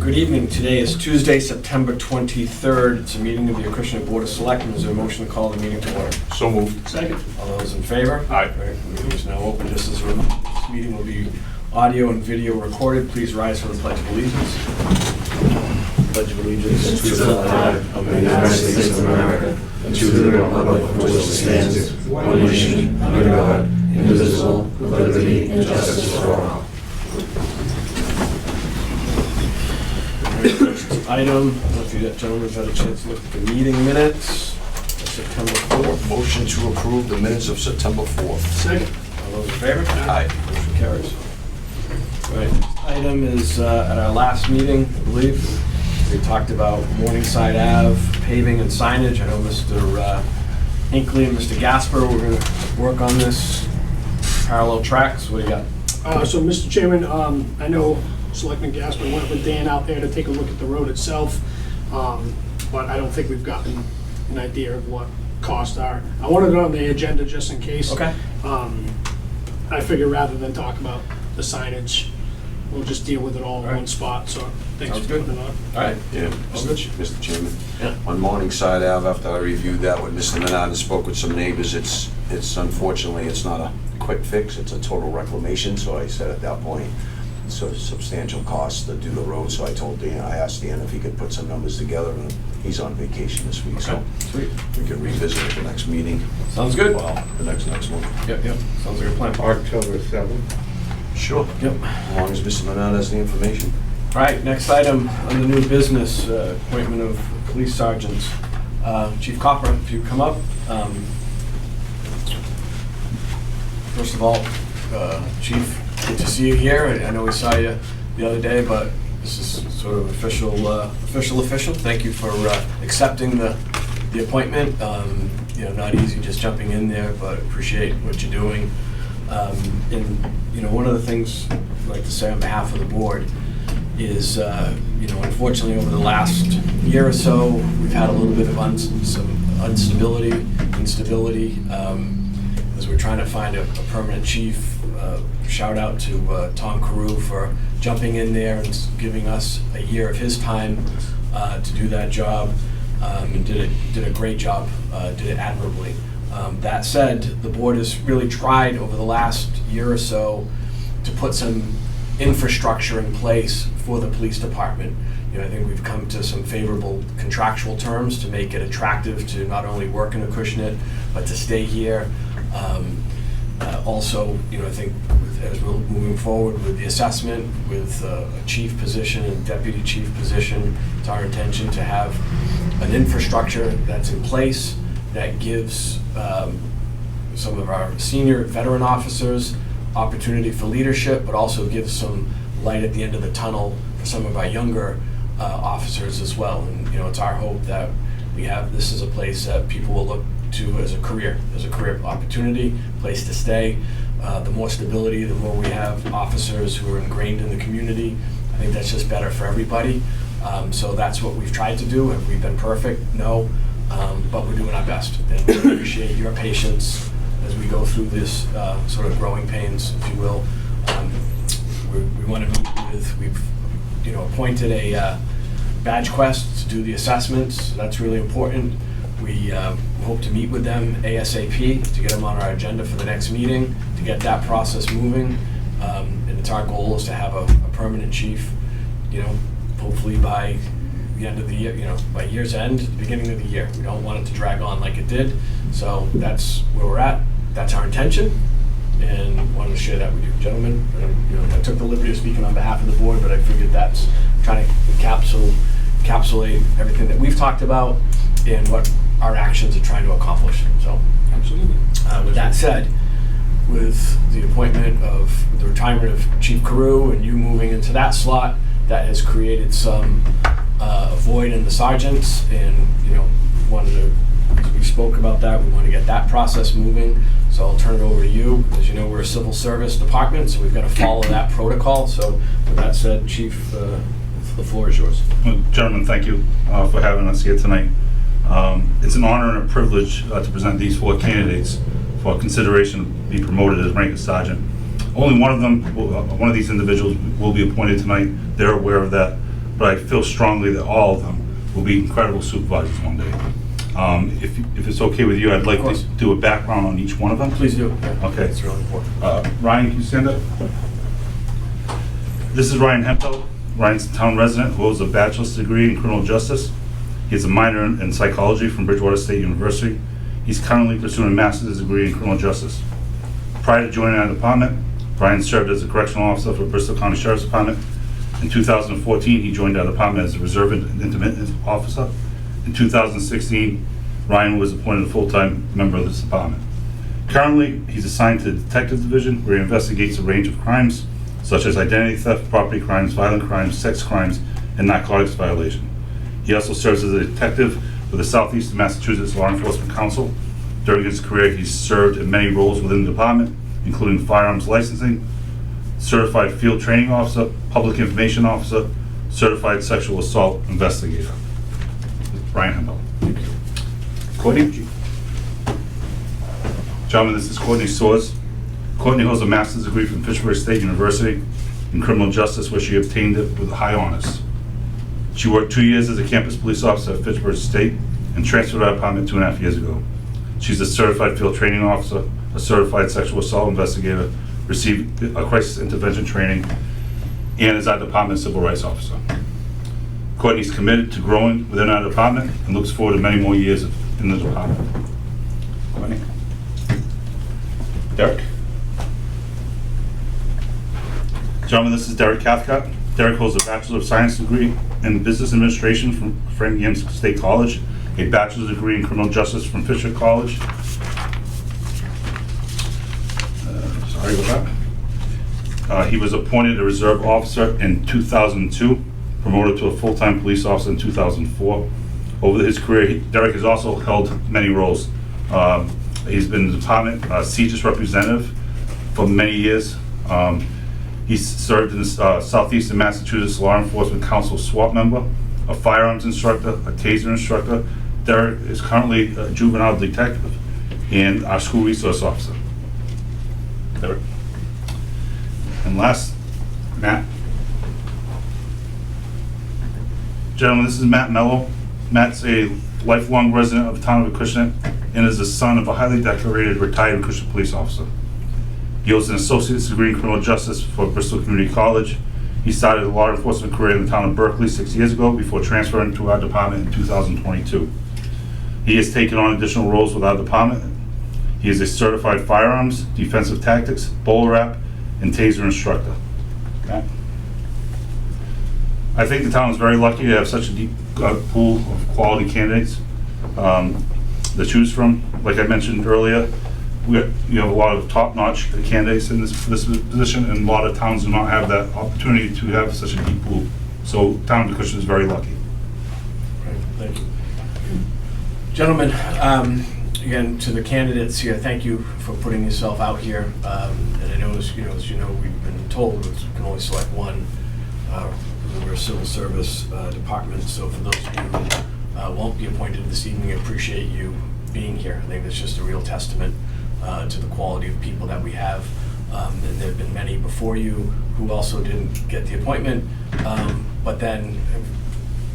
Good evening. Today is Tuesday, September 23rd. It's a meeting of the Acushnet Board of Selectmen. Is there a motion to call the meeting to order? So moved. Second. All those in favor? Aye. Right, the meeting is now open. Just as a reminder, this meeting will be audio and video recorded. Please rise for the Pledge of Allegiance. Pledge of Allegiance to the flag of the United States of America and to the republic for which it stands, one nation, under God, indivisible, with liberty and justice for all. First item, I don't know if you gentlemen have had a chance to look at the meeting minutes of September 4th. Motion to approve the minutes of September 4th. Second. All those in favor? Aye. Motion carries. Right, next item is at our last meeting, I believe, we talked about Morningside Ave paving and signage. I know Mr. Hinckley and Mr. Gasper were going to work on this parallel tracks. What do you got? So, Mr. Chairman, I know Selectman Gasper went with Dan out there to take a look at the road itself, but I don't think we've gotten an idea of what costs are. I wanted it on the agenda just in case. Okay. I figure rather than talk about the signage, we'll just deal with it all in one spot, so thanks Sounds for good. putting it on. All right. Yeah, All good. Mr. Chairman. Yeah. On Morningside Ave, after I reviewed that with Mr. Menard and spoke with some neighbors, it's unfortunately, it's not a quick fix, it's a total reclamation, so I said at that point, it's a substantial cost to do the road, so I told Dan, I asked Dan if he could put some numbers together, and he's on vacation this week, so Sweet. we can revisit at the next meeting. Sounds good. Well, the next one. Yep. Sounds like a plan. October 7th. Sure. Yep. As long as Mr. Menard has the information. All right, next item on the new business, appointment of police sergeants. Chief Copper, if you come up. First of all, Chief, good to see you here. I know we saw you the other day, but this is sort of official. Thank you for accepting the appointment. Not easy just jumping in there, but appreciate what you're doing. And one of the things I'd like to say on behalf of the board is, unfortunately over the last year or so, we've had a little bit of some instability, as we're trying to find a permanent chief. Shout out to Tom Carew for jumping in there and giving us a year of his time to do that job, and did a great job, did it admirably. That said, the board has really tried over the last year or so to put some infrastructure in place for the police department. I think we've come to some favorable contractual terms to make it attractive to not only work in Acushnet, but to stay here. Also, I think as we're moving forward with the assessment, with a chief position and deputy chief position, it's our intention to have an infrastructure that's in place that gives some of our senior veteran officers opportunity for leadership, but also gives some light at the end of the tunnel for some of our younger officers as well. And it's our hope that this is a place that people will look to as a career opportunity, place to stay. The more stability, the more we have officers who are ingrained in the community. I think that's just better for everybody. So that's what we've tried to do. Have we been perfect? No. But we're doing our best. And we appreciate your patience as we go through this sort of growing pains, if you will. We want to meet with, we've appointed a badge quest to do the assessments. So that's really important. We hope to meet with them ASAP to get them on our agenda for the next meeting, to get that process moving. And it's our goal is to have a permanent chief, hopefully by the end of the year, by year's end, beginning of the year. We don't want it to drag on like it did. So that's where we're at. That's our intention, and wanted to share that with you, gentlemen. I took the liberty of speaking on behalf of the board, but I figured that's trying to encapsulate everything that we've talked about and what our actions are trying to accomplish. So, Absolutely. With that said, with the appointment of the retirement of Chief Carew and you moving into that slot, that has created some void in the sergeants, and wanted to, as we spoke about that, we want to get that process moving. So I'll turn it over to you. As you know, we're a civil service department, so we've got to follow that protocol. So with that said, Chief, the floor is yours. Well, gentlemen, thank you for having us here tonight. It's an honor and a privilege to present these four candidates for consideration to be promoted as rank of sergeant. Only one of them, one of these individuals will be appointed tonight. They're aware of that. but I feel strongly that all of them will be incredible supervisors one day. If it's okay with you, I'd like to do a background on each one of them. Please do. Okay. It's really important. Ryan, can you stand up? This is Ryan Hempel. Ryan's a town resident who holds a bachelor's degree in criminal justice. He has a minor in psychology from Bridgewater State University. He's currently pursuing a master's degree in criminal justice. Prior to joining our department, Ryan served as a correctional officer for Bristol County Sheriff's Department. In 2014, he joined our department as a reserve intermittent officer. In 2016, Ryan was appointed a full-time member of this department. Currently, he's assigned to the Detective Division, where he investigates a range of crimes, such as identity theft, property crimes, violent crimes, sex crimes, and narcotics violation. He also serves as a detective with the Southeastern Massachusetts Law Enforcement Council. During his career, he's served in many roles within the department, including firearms licensing, certified field training officer, public information officer, certified sexual assault investigator. Ryan Hempel. Courtney? Gentlemen, this is Courtney Soares. Courtney holds a master's degree from Fitchburg State University in criminal justice, where she obtained it with high honors. She worked 2 years as a campus police officer at Fitchburg State and transferred to our department 2.5 years ago. She's a certified field training officer, a certified sexual assault investigator, received a crisis intervention training, and is our department civil rights officer. Courtney's committed to growing within our department and looks forward to many more years in the department. Courtney? Derek? Gentlemen, this is Derek Cathcart. Derek holds a Bachelor of Science degree in Business Administration from Framingham State College, a bachelor's degree in Criminal Justice from Fisher College. Sorry about that. He was appointed a reserve officer in 2002, promoted to a full-time police officer in 2004. Over his career, Derek has also held many roles. He's been the department CJIS representative for many years. He's served in the Southeastern Massachusetts Law Enforcement Council SWAT member, a firearms instructor, a taser instructor. Derek is currently a juvenile detective and our school resource officer. Derek. And last, Matt. Gentlemen, this is Matt Mello. Matt's a lifelong resident of the town of Acushnet and is the son of a highly decorated retired Acushnet police officer. He holds an associate's degree in criminal justice for Bristol Community College. He started a law enforcement career in the town of Berkeley 6 years ago before transferring to our department in 2022. He has taken on additional roles with our department. He is a certified firearms, defensive tactics, bowler wrap, and taser instructor. Matt? I think the town is very lucky to have such a deep pool of quality candidates to choose from. Like I mentioned earlier, you have a lot of top-notch candidates in this position, and a lot of towns do not have that opportunity to have such a deep pool. So town of Acushnet is very lucky. Right, thank you. Gentlemen, again, to the candidates here, thank you for putting yourself out here. And I know, as you know, we've been told we can only select one. We're a civil service department, so for those of you who won't be appointed this evening, I appreciate you being here. I think that's just a real testament to the quality of people that we have. And there have been many before you who also didn't get the appointment, but then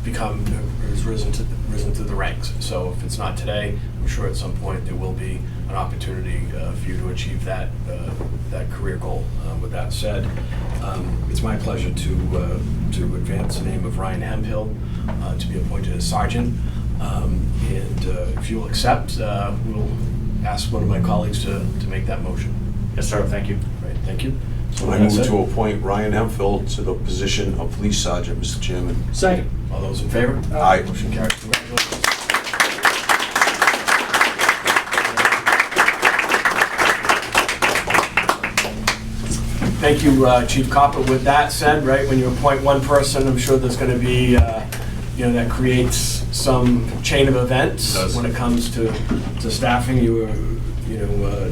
has risen to the ranks. So if it's not today, I'm sure at some point there will be an opportunity for you to achieve that career goal. With that said, it's my pleasure to advance the name of Ryan Hemphill to be appointed as sergeant. And if you'll accept, we'll ask one of my colleagues to make that motion. Yes, sir. Thank you. Great, thank you. So I move to appoint Ryan Hemphill to the position of police sergeant, Mr. Chairman. Second. All those in favor? Aye. Motion carries. Congratulations. Thank you, Chief Copper. With that said, right, when you appoint one person, I'm sure there's going to be, that creates some chain of events when it comes to staffing. You were,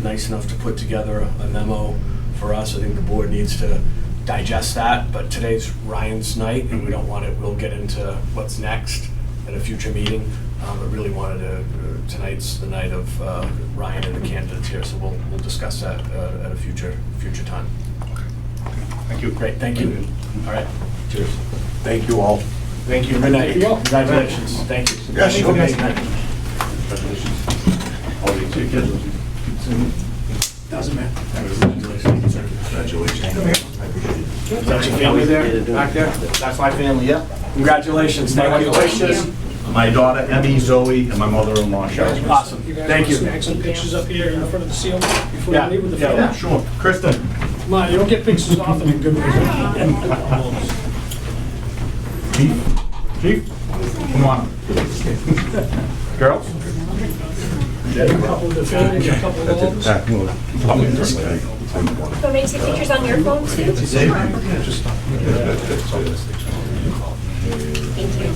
nice enough to put together a memo for us. I think the board needs to digest that, but today's Ryan's night, and we don't want it. We'll get into what's next at a future meeting. But really wanted to. Tonight's the night of Ryan and the candidates here, so we'll discuss that at a future time. Thank you. Great, thank you. All right, cheers. Thank you all. Thank you, good night. Thank you. Congratulations, thank you. Yeah, sure. All these two kids. Doesn't matter. Congratulations. Is that your family there, back there? That's my family, yeah. Congratulations, thank you. Congratulations. My daughter Emmy, Zoe, and my mother-in-law Sharon. Awesome, You guys thank want to you. snag some pictures up here in front of the seal before Yeah, you leave with the yeah, photo? Yeah, sure. Kristen. Come on, you don't get pictures often in good ways. Chief, come on. Girls? A couple of the families, a couple of those. Back, move. Want me to take pictures on your phone too? Thank you.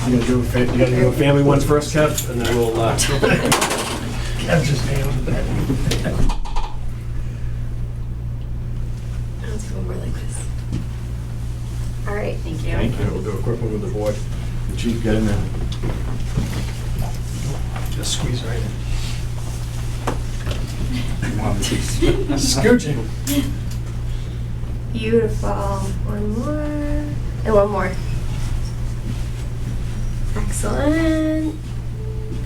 You gotta do family ones first, Kev, and then we'll, Kev's just nailed it. Let's go more like this. All right, thank you. Thank you. We'll do a quick one with the board. Chief, get in there. Just squeeze right in. Scooching. Beautiful. One more. And one more. Excellent.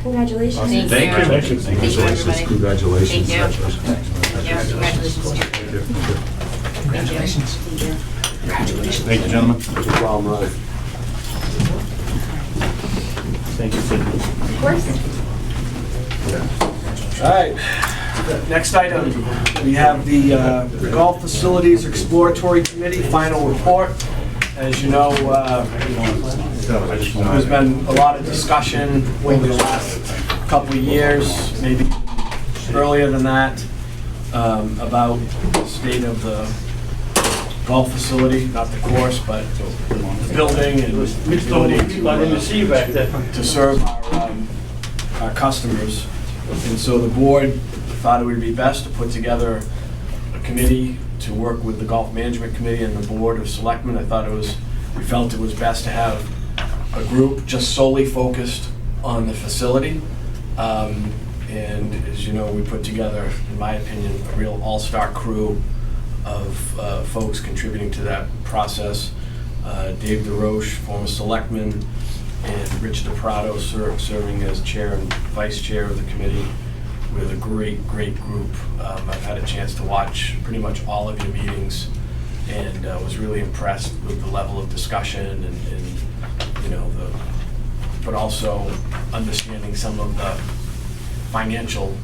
Congratulations. Thank you. Thank you. Thank you, everybody. Congratulations. Thank you. Yeah, congratulations. Congratulations. Thank you. Thank you, gentlemen. No problem, Ryan. Thank you, Sid. Of course. All right, next item, we have the Golf Facilities Exploratory Committee final report. As you know, there's been a lot of discussion over the last couple of years, maybe earlier than that, about the state of the golf facility, not the course, but the building and the ability to serve our customers. And so the board thought it would be best to put together a committee to work with the Golf Management Committee and the Board of Selectmen. We felt it was best to have a group just solely focused on the facility. And as you know, we put together, in my opinion, a real all-star crew of folks contributing to that process. Dave DeRoche, former selectman, and Rich DePrado serving as chair and vice chair of the committee, with a great group. I've had a chance to watch pretty much all of your meetings, and was really impressed with the level of discussion and you know, but also understanding some of the financial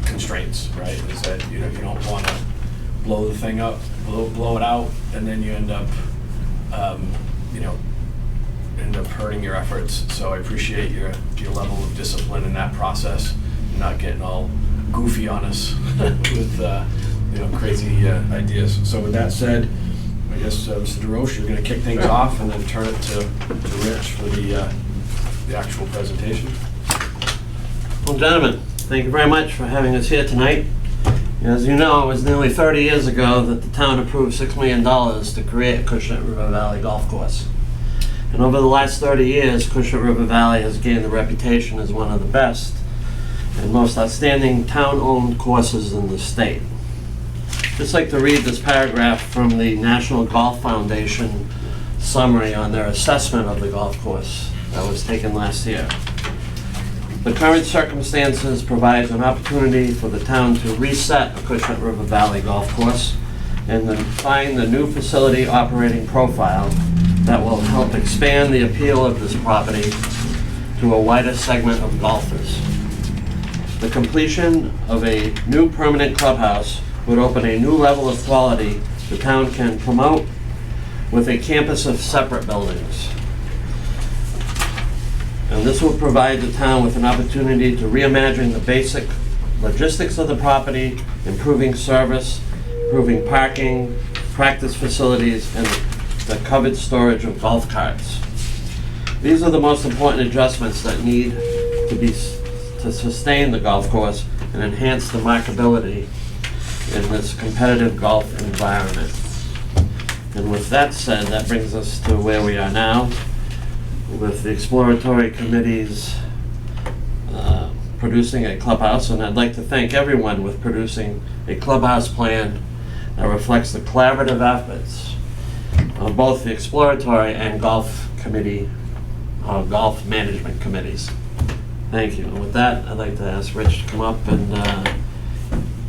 constraints, right? Is that, you know, you don't want to blow the thing up, blow it out, and then you end up, you know, hurting your efforts. So I appreciate your level of discipline in that process, not getting all goofy on us with you know, crazy ideas. So with that said, I guess Mr. DeRoche, you're going to kick things off and then turn it to Rich for the actual presentation. Well, gentlemen, thank you very much for having us here tonight. As you know, it was nearly 30 years ago that the town approved $6 million to create Acushnet River Valley Golf Course. And over the last 30 years, Acushnet River Valley has gained the reputation as one of the best and most outstanding town-owned courses in the state. I'd just like to read this paragraph from the National Golf Foundation summary on their assessment of the golf course that was taken last year. The current circumstances provides an opportunity for the town to reset Acushnet River Valley Golf Course and then find the new facility operating profile that will help expand the appeal of this property to a wider segment of golfers. The completion of a new permanent clubhouse would open a new level of quality the town can promote with a campus of separate buildings. And this will provide the town with an opportunity to reimagine the basic logistics of the property, improving service, improving parking, practice facilities, and the covered storage of golf carts. These are the most important adjustments that need to sustain the golf course and enhance the marketability in this competitive golf environment. And with that said, that brings us to where we are now, with the exploratory committees producing a clubhouse, and I'd like to thank everyone with producing a clubhouse plan that reflects the collaborative efforts of both the exploratory and golf committee, golf management committees. Thank you. And with that, I'd like to ask Rich to come up and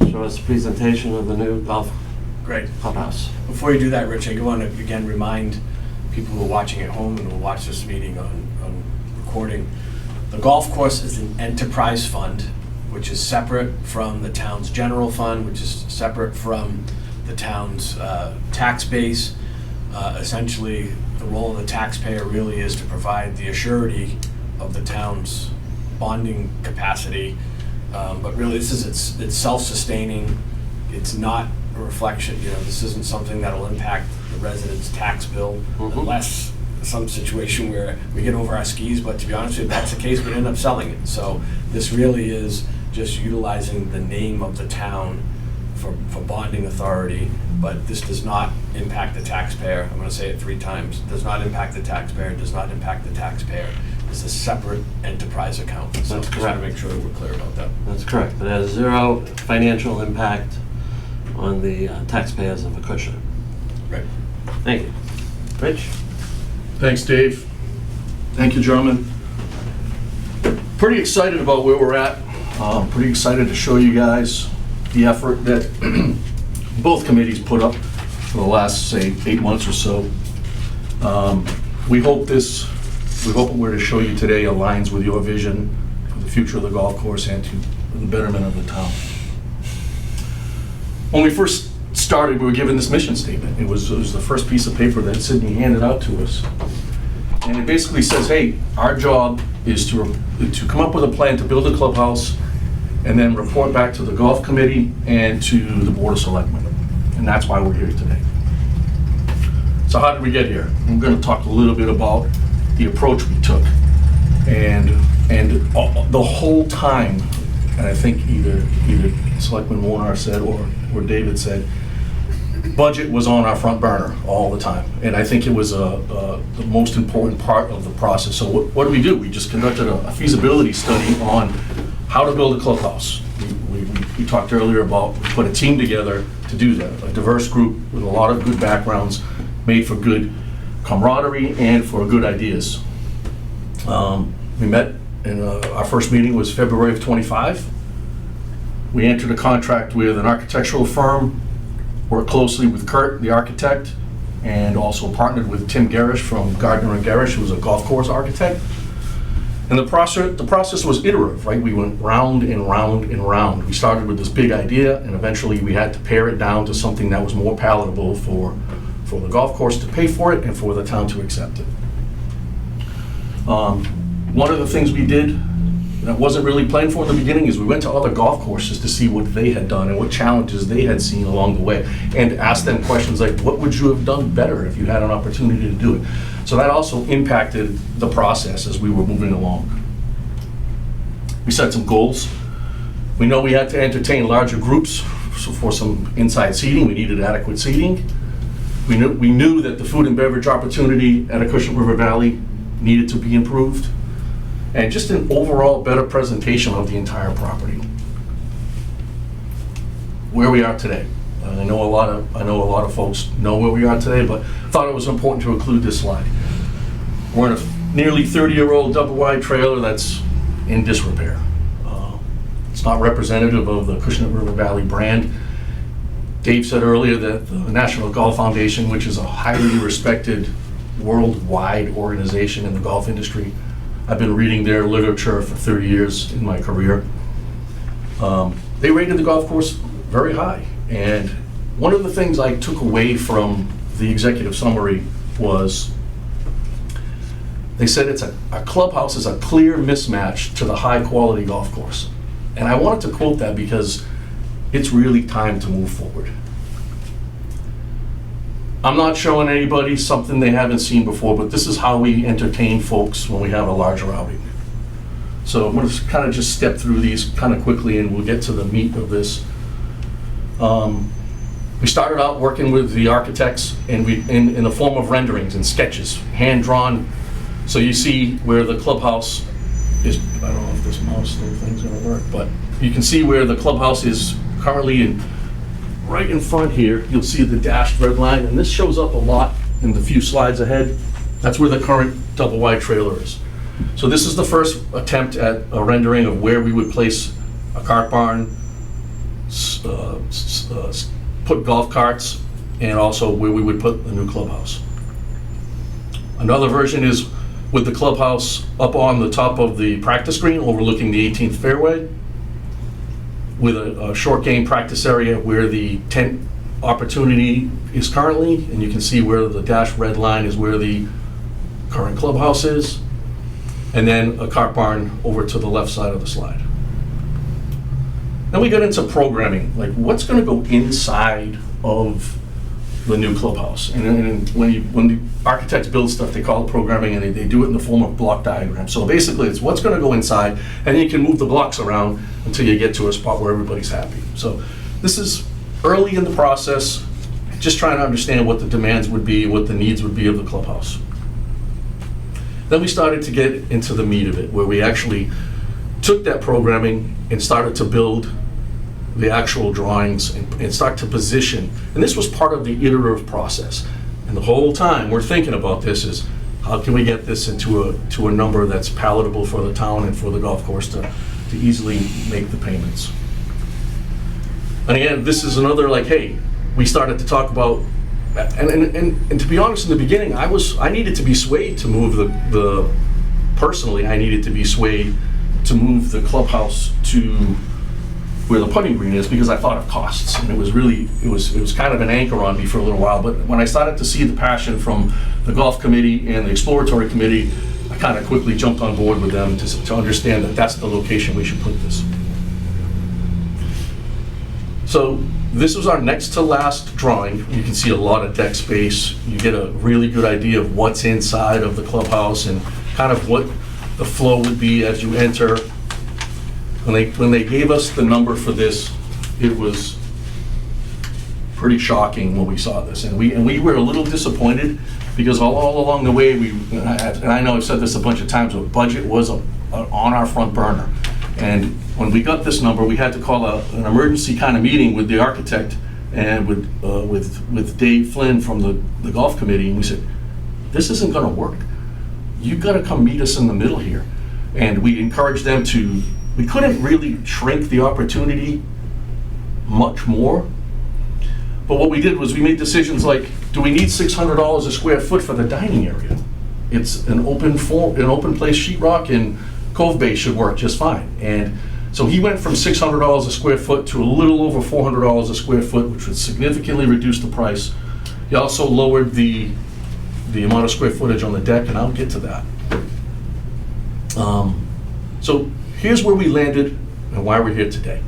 show us a presentation of the new golf Great. clubhouse. Before you do that, Rich, I want to again remind people who are watching at home and will watch this meeting on recording, the golf course is an enterprise fund, which is separate from the town's general fund, which is separate from the town's tax base. Essentially, the role of the taxpayer really is to provide the assurity of the town's bonding capacity. But really, it's self-sustaining. It's not a reflection, this isn't something that'll impact the resident's tax bill unless some situation where we get over our skis, but to be honest with you, if that's the case, we'd end up selling it. So this really is just utilizing the name of the town for bonding authority, but this does not impact the taxpayer. I'm going to say it 3 times. Does not impact the taxpayer, does not impact the taxpayer. It's a separate enterprise account. So That's just correct. want to make sure that we're clear about that. That's correct. It has 0 financial impact on the taxpayers of Acushnet. Right. Thank you. Rich? Thanks, Dave. Thank you, gentlemen. Pretty excited about where we're at. Pretty excited to show you guys the effort that both committees put up for the last, say, 8 months or so. We hope what we're to show you today aligns with your vision for the future of the golf course and to the betterment of the town. When we first started, we were given this mission statement. It was the first piece of paper that Sydney handed out to us. And it basically says, hey, our job is to come up with a plan to build a clubhouse and then report back to the golf committee and to the Board of Selectmen. And that's why we're here today. So how did we get here? I'm going to talk a little bit about the approach we took. And the whole time, and I think either Selectman Warner said or David said, budget was on our front burner all the time. And I think it was the most important part of the process. So what do? We just conducted a feasibility study on how to build a clubhouse. We talked earlier about put a team together to do that, a diverse group with a lot of good backgrounds, made for good camaraderie and for good ideas. We met, and our first meeting was February of '25. We entered a contract with an architectural firm, worked closely with Kurt, the architect, and also partnered with Tim Garish from Gardner and Garish, who was a golf course architect. And the process was iterative, right? We went round and round and round. We started with this big idea, and eventually we had to pare it down to something that was more palatable for the golf course to pay for it and for the town to accept it. One of the things we did that wasn't really planned for in the beginning is we went to other golf courses to see what they had done and what challenges they had seen along the way, and asked them questions like, what would you have done better if you had an opportunity to do it? So that also impacted the process as we were moving along. We set some goals. We know we had to entertain larger groups, so for some inside seating, we needed adequate seating. We knew that the food and beverage opportunity at Acushnet River Valley needed to be improved, and just an overall better presentation of the entire property. Where we are today. I know a lot of folks know where we are today, but thought it was important to include this slide. We're in a nearly 30-year-old double-wide trailer that's in disrepair. It's not representative of the Acushnet River Valley brand. Dave said earlier that the National Golf Foundation, which is a highly respected worldwide organization in the golf industry, I've been reading their literature for 30 years in my career. They rated the golf course very high. And one of the things I took away from the executive summary was they said a clubhouse is a clear mismatch to the high quality golf course. And I wanted to quote that because it's really time to move forward. I'm not showing anybody something they haven't seen before, but this is how we entertain folks when we have a larger outing. So I'm going to kind of just step through these kind of quickly and we'll get to the meat of this. We started out working with the architects and in the form of renderings and sketches, hand-drawn. So you see where the clubhouse is. I don't know if this mouse little thing's going to work, but you can see where the clubhouse is currently right in front here. You'll see the dashed red line, and this shows up a lot in the few slides ahead, that's where the current double wide trailer is. So this is the first attempt at a rendering of where we would place a cart barn, put golf carts, and also where we would put the new clubhouse. Another version is with the clubhouse up on the top of the practice green overlooking the 18th fairway, with a short game practice area where the tent opportunity is currently, and you can see where the dashed red line is where the current clubhouse is, and then a cart barn over to the left side of the slide. Then we got into programming, like what's going to go inside of the new clubhouse. And when the architects build stuff, they call it programming, and they do it in the form of block diagrams. So basically, it's what's going to go inside, and you can move the blocks around until you get to a spot where everybody's happy. So this is early in the process, just trying to understand what the demands would be, what the needs would be of the clubhouse. Then we started to get into the meat of it, where we actually took that programming and started to build the actual drawings and start to position. And this was part of the iterative process. And the whole time we're thinking about this is, how can we get this into a number that's palatable for the town and for the golf course to easily make the payments. And again, this is another, like, hey, we started to talk about, and to be honest, in the beginning, I needed to be swayed to move personally, I needed to be swayed to move the clubhouse to where the putting green is, because I thought of costs, and it was kind of an anchor on me for a little while. But when I started to see the passion from the golf committee and the exploratory committee, I kind of quickly jumped on board with them to understand that that's the location we should put this. So this was our next to last drawing. You can see a lot of deck space. You get a really good idea of what's inside of the clubhouse and kind of what the flow would be as you enter. When they gave us the number for this, it was pretty shocking when we saw this, and we were a little disappointed, because all along the way and I know I've said this a bunch of times, but budget was on our front burner. And when we got this number, we had to call an emergency kind of meeting with the architect and with Dave Flynn from the golf committee, and we said, this isn't going to work. You've got to come meet us in the middle here. And we encouraged them to. We couldn't really shrink the opportunity much more. But what we did was we made decisions like, do we need $600 a square foot for the dining area? It's an open place sheetrock, and Cove Bay should work just fine. And so he went from $600 a square foot to a little over $400 a square foot, which would significantly reduce the price. He also lowered the amount of square footage on the deck, and I'll get to that. So here's where we landed and why we're here today.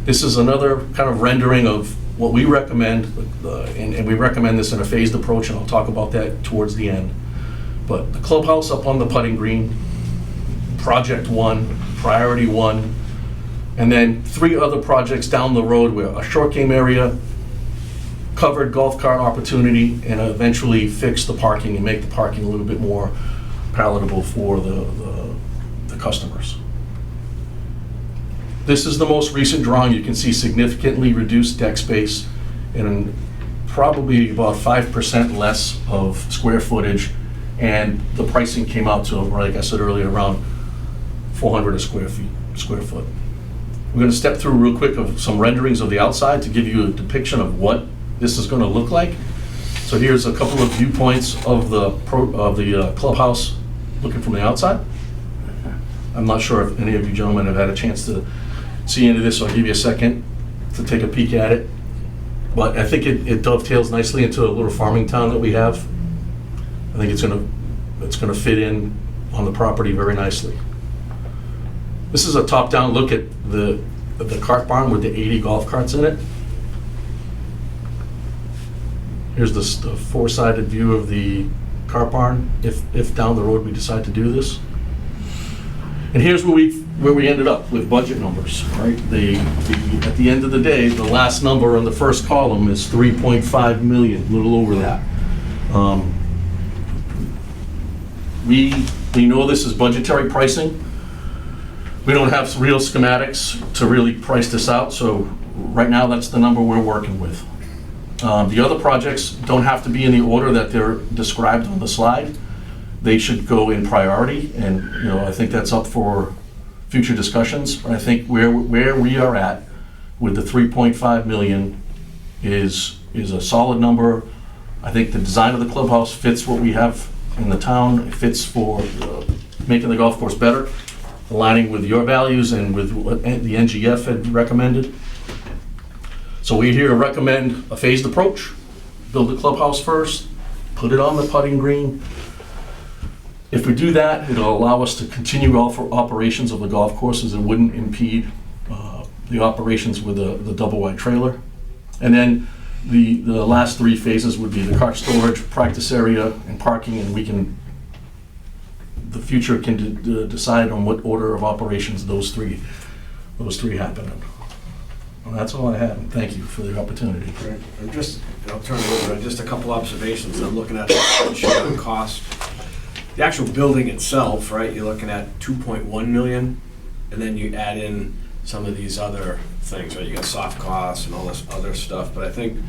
This is another kind of rendering of what we recommend, and we recommend this in a phased approach, and I'll talk about that towards the end. But the clubhouse up on the putting green, project 1, priority 1, and then 3 other projects down the road where a short game area, covered golf cart opportunity, and eventually fix the parking and make the parking a little bit more palatable for the customers. This is the most recent drawing. You can see significantly reduced deck space and probably about 5% less of square footage, and the pricing came out to, like I said earlier, around $400 a square foot. We're going to step through real quick of some renderings of the outside to give you a depiction of what this is going to look like. So here's a couple of viewpoints of the clubhouse looking from the outside. I'm not sure if any of you gentlemen have had a chance to see into this, so I'll give you a second to take a peek at it. But I think it dovetails nicely into a little farming town that we have. I think it's gonna fit in on the property very nicely. This is a top-down look at the cart barn with the 80 golf carts in it. Here's the four-sided view of the cart barn, if down the road we decide to do this. And here's where we ended up with budget numbers, right? At the end of the day, the last number on the first column is 3.5 million, a little over that. We know this is budgetary pricing. We don't have real schematics to really price this out, so right now that's the number we're working with. The other projects don't have to be in the order that they're described on the slide. They should go in priority, and, you know, I think that's up for future discussions. But I think where we are at with the 3.5 million is a solid number. I think the design of the clubhouse fits what we have in the town. It fits for making the golf course better, aligning with your values and with what the NGF had recommended. So we're here to recommend a phased approach. Build the clubhouse first, put it on the putting green. If we do that, it'll allow us to continue operations of the golf courses. It wouldn't impede the operations with the double wide trailer. And then the last three phases would be the cart storage, practice area, and parking, and the future can decide on what order of operations those three happen in. Well, that's all I have, and thank you for the opportunity. Great. I'll turn it over, just a couple observations. I'm looking at the spreadsheet on cost. The actual building itself, right, you're looking at 2.1 million, and then you add in some of these other things, right? You got soft costs and all this other stuff, but I think,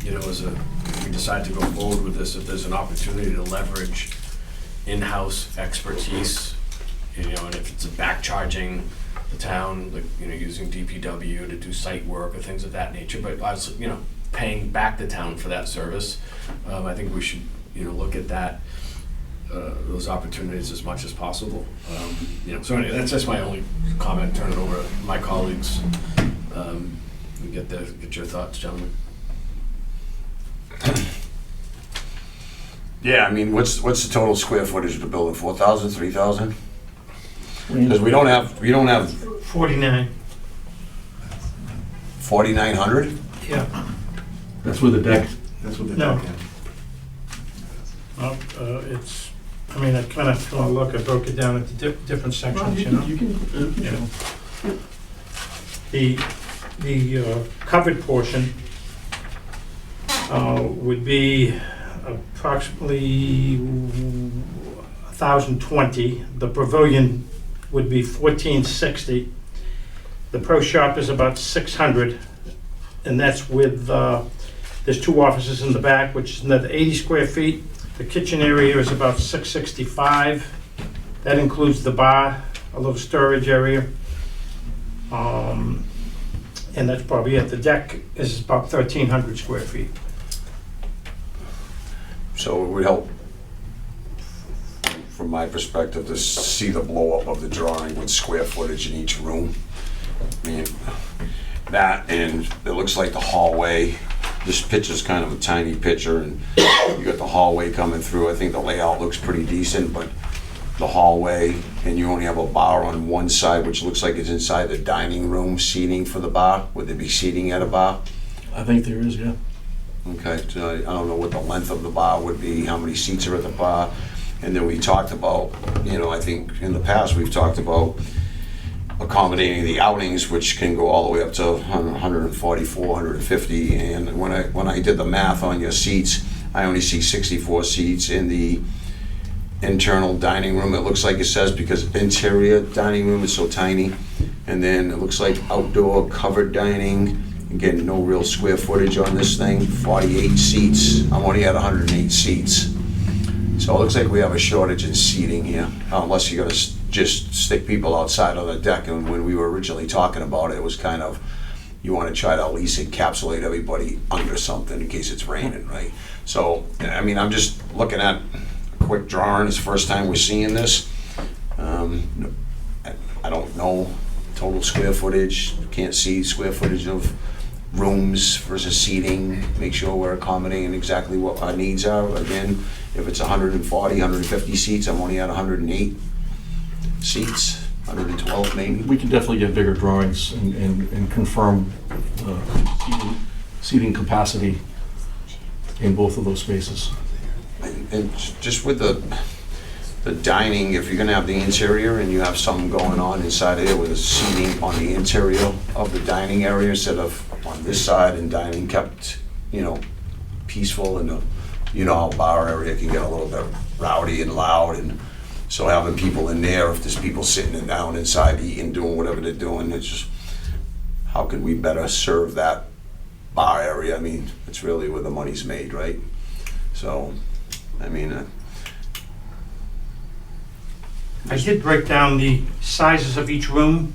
you know, if we decide to go forward with this, if there's an opportunity to leverage in-house expertise, you know, and if it's back charging the town, like, you know, using DPW to do site work or things of that nature, but obviously, you know, paying back the town for that service, I think we should, you know, look at that, those opportunities as much as possible. You know, so anyway, that's just my only comment. Turn it over to my colleagues. Get your thoughts, gentlemen. Yeah, I mean, what's the total square footage of the building? 4,000, 3,000? Because we don't have 49. 4,900? Yeah. That's with the deck. That's what the No. deck had. Well, I mean, I kind of, look, I broke it down into different sections, you know? You know. The covered portion would be approximately 1,020. The pavilion would be 1,460. The pro shop is about 600, and that's with, there's two offices in the back, which is another 80 square feet. The kitchen area is about 665. That includes the bar, a little storage area. And that's probably it. The deck is about 1,300 square feet. So it would help, from my perspective, to see the blow-up of the drawing with square footage in each room. I mean, that, and it looks like the hallway. This picture's kind of a tiny picture, and you got the hallway coming through. I think the layout looks pretty decent, but the hallway, and you only have a bar on one side, which looks like it's inside the dining room seating for the bar. Would there be seating at a bar? I think there is, yeah. Okay, so I don't know what the length of the bar would be, how many seats are at the bar. And then we talked about, you know, I think in the past we've talked about accommodating the outings, which can go all the way up to 144, 150. And when I did the math on your seats, I only see 64 seats in the internal dining room. It looks like it says, because interior dining room is so tiny. And then it looks like outdoor covered dining. Again, no real square footage on this thing. 48 seats. I'm only at 108 seats. So it looks like we have a shortage in seating here, unless you're gonna just stick people outside on the deck. And when we were originally talking about it, it was kind of, you wanna try to at least encapsulate everybody under something in case it's raining, right? So, I mean, I'm just looking at a quick drawing. It's the first time we're seeing this. I don't know total square footage, can't see square footage of rooms versus seating, make sure we're accommodating exactly what our needs are. Again, if it's 140, 150 seats, I'm only at 108 seats, 112 maybe. We can definitely get bigger drawings and confirm seating capacity in both of those spaces. And just with the dining, if you're gonna have the interior and you have something going on inside of it with the seating on the interior of the dining area instead of on this side, and dining kept, you know, peaceful, and you know how bar area can get a little bit rowdy and loud, and so having people in there, if there's people sitting down inside eating, doing whatever they're doing, it's just, how can we better serve that bar area, I mean, it's really where the money's made, right? So, I mean, I did break down the sizes of each room.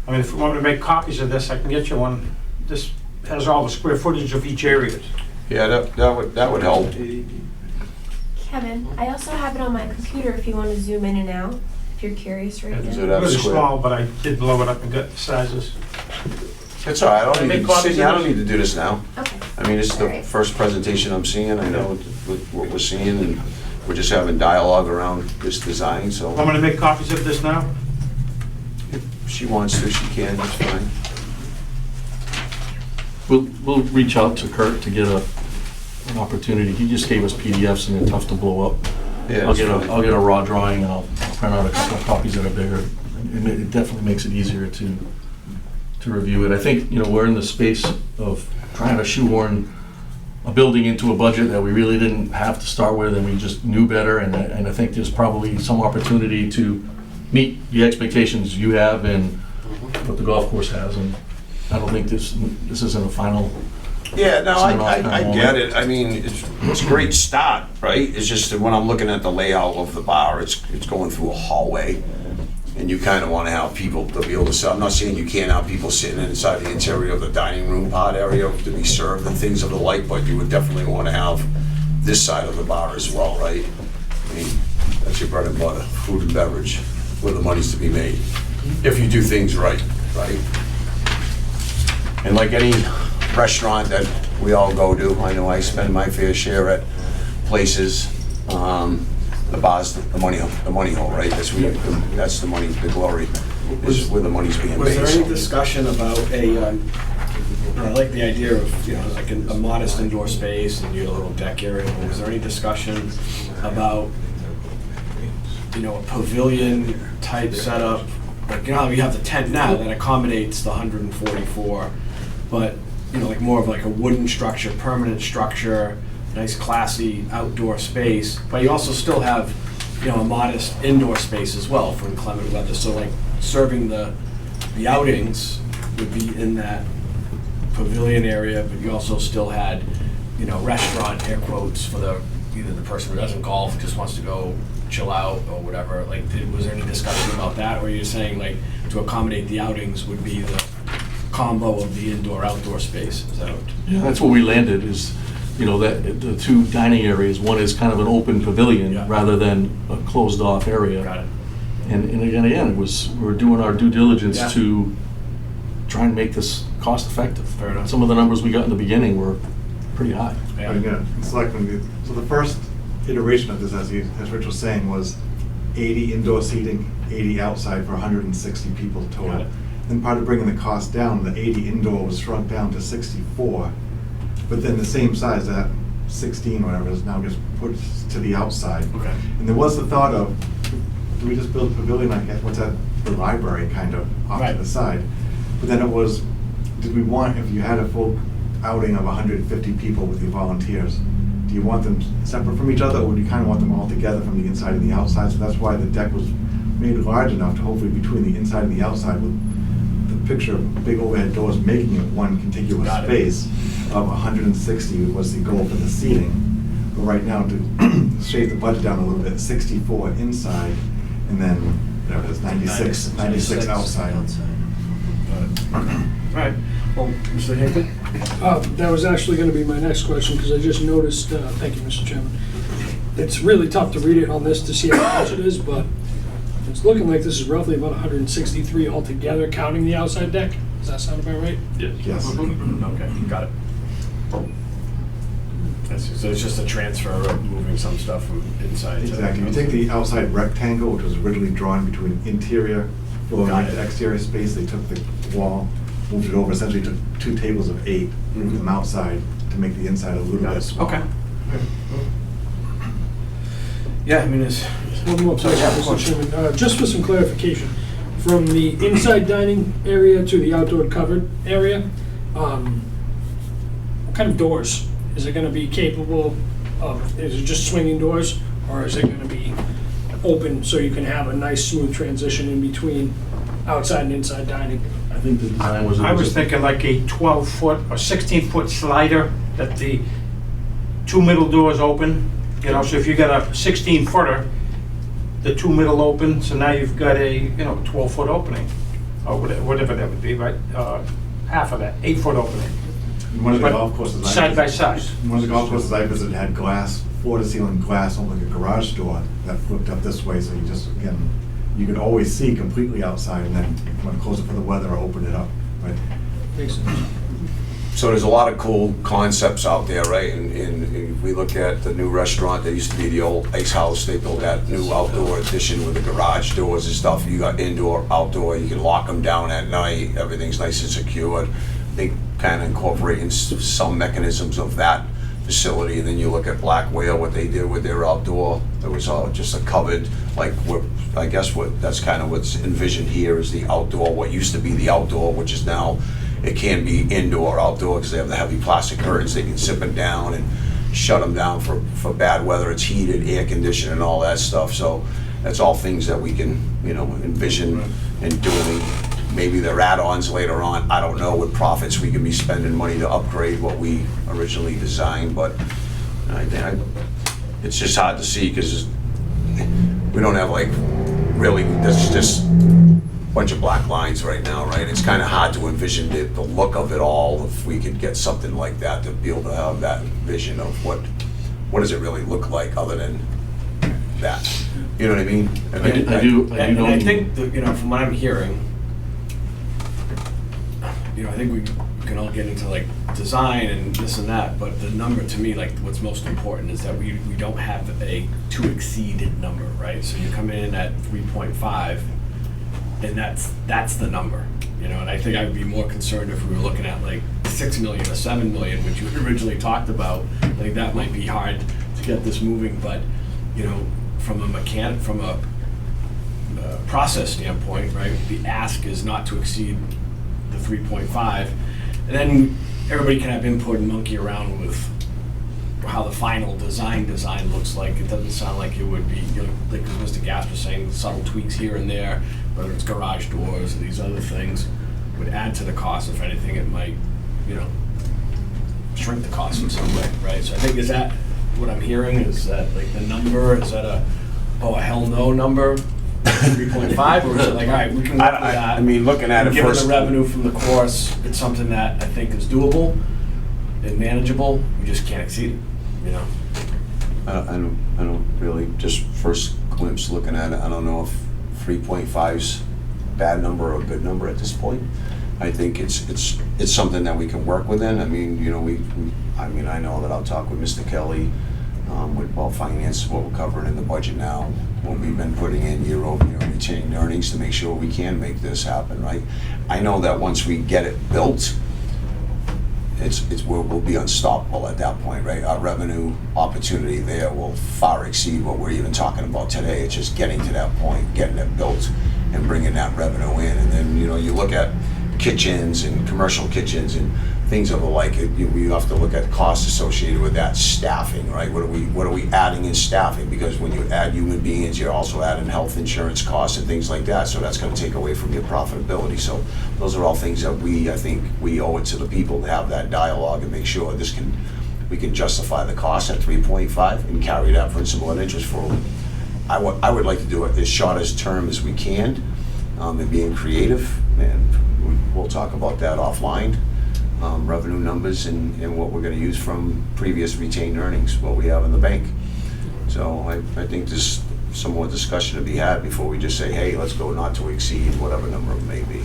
I mean, if you want me to make copies of this, I can get you one. This has all the square footage of each area. yeah, that would help. Kevin, I also have it on my computer if you want to zoom in and out, if you're curious right Is now. it up Really square? small, but I did blow it up and got the sizes. It's all right, I don't Make need, copies Sydney, of I don't this? need to do this now. Okay. I mean, it's the Alright. first presentation I'm seeing, I know what we're seeing, and we're just having dialogue around this design, so Want me to make copies of this now? if she wants to, she can, that's fine. We'll reach out to Kurt to get an opportunity. He just gave us PDFs and they're tough to blow up. Yeah, I'll that's fine. get a raw drawing and I'll print out a couple of copies that are bigger. And it definitely makes it easier to review it. I think, we're in the space of trying to shoehorn a building into a budget that we really didn't have to start with, and we just knew better, and I think there's probably some opportunity to meet the expectations you have and what the golf course has, and I don't think this isn't a final. Yeah, no, Sign off kind I of get moment. it. I mean, it's a great start, right? It's just that when I'm looking at the layout of the bar, it's going through a hallway. And you kind of want to have people to be able to sit. I'm not saying you can't have people sitting inside the interior of the dining room pod area to be served and things of the like, but you would definitely want to have this side of the bar as well, right? I mean, that's your bread and butter, food and beverage, where the money's to be made. If you do things right, right? And like any restaurant that we all go to, I know I spend my fair share at places, the bar's the money hole, right? That's the money, the glory, is where the money's being Was made. there so. any discussion about I like the idea of, like a modest indoor space and your little deck area, but was there any discussion about, a pavilion type setup? Like, how you have the tent now that accommodates the 144, but, like more of like a wooden structure, permanent structure, nice classy outdoor space, but you also still have, a modest indoor space as well for inclement weather. So like serving the outings would be in that pavilion area, but you also still had, restaurant, air quotes, for either the person who doesn't golf, just wants to go chill out or whatever. Like, was there any discussion about that? Or you're saying like to accommodate the outings would be the combo of the indoor-outdoor space? Is that what? Yeah, that's where we landed, is, that the two dining areas, one is kind of an open pavilion Yeah. rather than a closed-off area. Got it. And again, we're doing our due diligence Yeah. to try and make this cost-effective. Fair enough. Some of the numbers we got in the beginning were pretty high. Yeah. But again, Selectmen, so the first iteration of this, as Rich was saying, was 80 indoor seating, 80 outside for 160 people Got total. it. Then part of bringing the cost down, the 80 indoor was shrunk down to 64, but then the same size, that 16 or whatever, is now just put to the outside. Okay. And there was the thought of, do we just build a pavilion, like, what's that, the library kind of off to Right. the side? But then it was, did we want, if you had a full outing of 150 people with your volunteers, do you want them separate from each other, or do you kind of want them all together from the inside and the outside? So that's why the deck was made large enough to hopefully between the inside and the outside, with the picture of big overhead doors making it one contiguous Got it. space of 160 was the goal for the seating. But right now, to shave the budget down a little bit, 64 inside, and then, whatever it is, 96 outside. All right. Well, Mr. Hinckley? That was actually gonna be my next question, because I just noticed, thank you, Mr. Chairman. It's really tough to read it on this to see how much it is, but it's looking like this is roughly about 163 altogether, counting the outside deck. Does that sound about right? Yes. Okay, got it. So it's just a transfer of moving some stuff from inside to... Exactly. You take the outside rectangle, which was originally drawn between interior floor Got and it. exterior space, they took the wall, moved it over, essentially took 2 tables of 8, moved them outside to make the inside a little Got bit it. smaller. Okay. Yeah, I mean, it's... One more Sorry, question, yeah, of Mr. course. Chairman. Just for some clarification, from the inside dining area to the outdoor covered area, what kind of doors? Is it gonna be capable of, is it just swinging doors, or is it gonna be open so you can have a nice smooth transition in between outside and inside dining? I think the design was. I was thinking like a 12-foot or 16-foot slider that the two middle doors open, you know, so if you got a 16-footer, the two middle open, so now you've got a, you know, 12-foot opening, or whatever that would be, right? Half of that, 8-foot opening. One of the But golf courses. side by side. One of the golf courses I visited had glass, floor-to-ceiling glass, on like a garage door that flipped up this way, so you just, again, you could always see completely outside, and then when close it for the weather, or open it up, right? Makes sense. So there's a lot of cool concepts out there, right? And if we look at the new restaurant, there used to be the old Ice House, they built that new outdoor addition with the garage doors and stuff. You got indoor, outdoor, you can lock them down at night, everything's nice and secured. I think kind of incorporating some mechanisms of that facility. And then you look at Black Whale, what they did with their outdoor, there was just a covered, like, I guess that's kind of what's envisioned here is the outdoor, what used to be the outdoor, which is now, it can be indoor, outdoor, because they have the heavy plastic curtains, they can zip it down and shut them down for bad weather. It's heated, air conditioned, and all that stuff. So that's all things that we can, you know, envision and doing. Maybe they're add-ons later on. I don't know. With profits, we can be spending money to upgrade what we originally designed, but it's just hard to see because we don't have like really. There's just a bunch of black lines right now, right? It's kind of hard to envision the look of it all. If we could get something like that to be able to have that vision of what does it really look like other than that. You know what I mean? I do And know. I think that, you know, from what I'm hearing, you know, I think we can all get into like design and this and that, but the number to me, like what's most important is that we don't have a to exceed number, right? So you come in at 3.5 and that's the number, you know, and I think I would be more concerned if we were looking at like 6 million or 7 million, which you originally talked about. I think that might be hard to get this moving, but, you know, from a process standpoint, right, the ask is not to exceed the 3.5, and then everybody can have input and monkey around with how the final design looks like. It doesn't sound like it would be, you know, like Mr. Gass was saying, subtle tweaks here and there, whether it's garage doors or these other things, would add to the cost. If anything, it might, you know, shrink the cost in some way, right? So I think, is that what I'm hearing? Is that like the number, is that a hell no number? 3.5, or is it like, all right, we can work with that? I mean, looking at it Given first. the revenue from the course, it's something that I think is doable and manageable. You just can't exceed it, you know? I don't really, just first glimpse looking at it, I don't know if 3.5's a bad number or a good number at this point. I think it's something that we can work within. I mean, you know, I know that I'll talk with Mr. Kelly about finance, what we're covering in the budget now, what we've been putting in year over year, retaining earnings to make sure we can make this happen, right? I know that once we get it built, we'll be unstoppable at that point, right? Our revenue opportunity there will far exceed what we're even talking about today. It's just getting to that point, getting it built and bringing that revenue in. And then, you know, you look at kitchens and commercial kitchens and things of the like, we have to look at costs associated with that, staffing, right? What are we adding in staffing? Because when you add human beings, you're also adding health insurance costs and things like that, so that's gonna take away from your profitability. So those are all things that I think we owe it to the people to have that dialogue and make sure we can justify the cost at 3.5 and carry that principal and interest forward. I would like to do it as short as term as we can, and being creative, and we'll talk about that offline. Revenue numbers and what we're going to use from previous retained earnings, what we have in the bank. So I think there's some more discussion to be had before we just say, hey, let's go not to exceed whatever number it may be,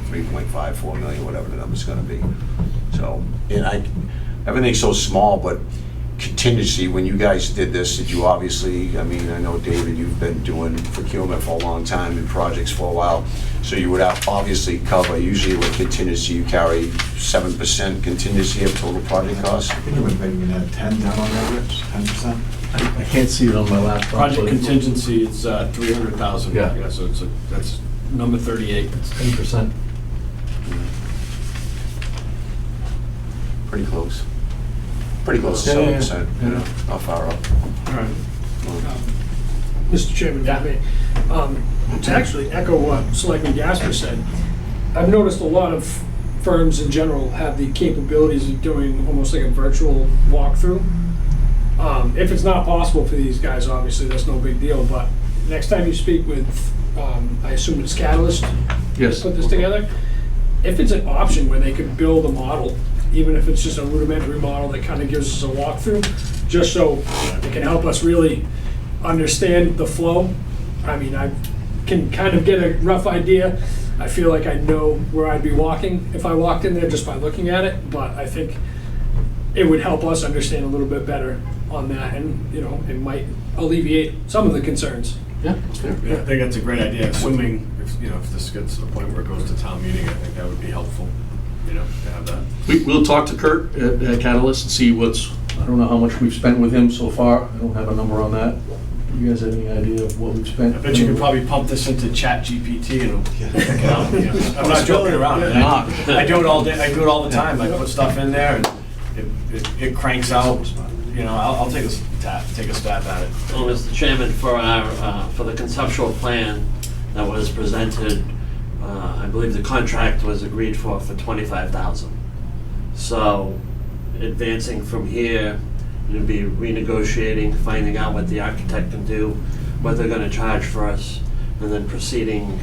3.5, 4 million, whatever the number's going to be. So, and everything's so small, but contingency, when you guys did this, did you obviously, I mean, I know, David, you've been doing procurement for a long time and projects for a while, so you would have obviously cover, usually with contingency, you carry 7% contingency of total project cost? I think it was maybe gonna have 10 down on average, 10%. I can't see it on my laptop. Project but contingency, it's 300,000. Yeah. So that's number 38. It's 10%. Pretty close. Pretty close to Yeah, 7%, yeah. you know, not far up. All right. Mr. Chairman, if I may, to actually echo what Selectman Gasper said, I've noticed a lot of firms in general have the capabilities of doing almost like a virtual walkthrough. If it's not possible for these guys, obviously, that's no big deal, but next time you speak with, I assume it's Catalyst, Yes. put this together, if it's an option where they could build a model, even if it's just a rudimentary model that kind of gives us a walkthrough, just so it can help us really understand the flow. I mean, I can kind of get a rough idea. I feel like I know where I'd be walking if I walked in there just by looking at it, but I think it would help us understand a little bit better on that, and, you know, it might alleviate some of the concerns. Yeah, that's fair. Yeah, I think that's a great idea, assuming, if, you know, if this gets to the point where it goes to town meeting, I think that would be helpful, you know, to have that. We'll talk to Kurt at Catalyst and see what's, I don't know how much we've spent with him so far. I don't have a number on that. You guys have any idea of what we've spent? I bet you could probably pump this into Chat GPT and it'll pick it out, you know. I'm not joking around. Yeah. I do it all day, I do it all the time, I put stuff in there and it cranks out, you know, I'll take a stab at it. Well, Mr. Chairman, for our, for the conceptual plan that was presented, I believe the contract was agreed for $25,000. So advancing from here, you'd be renegotiating, finding out what the architect can do, what they're gonna charge for us, and then proceeding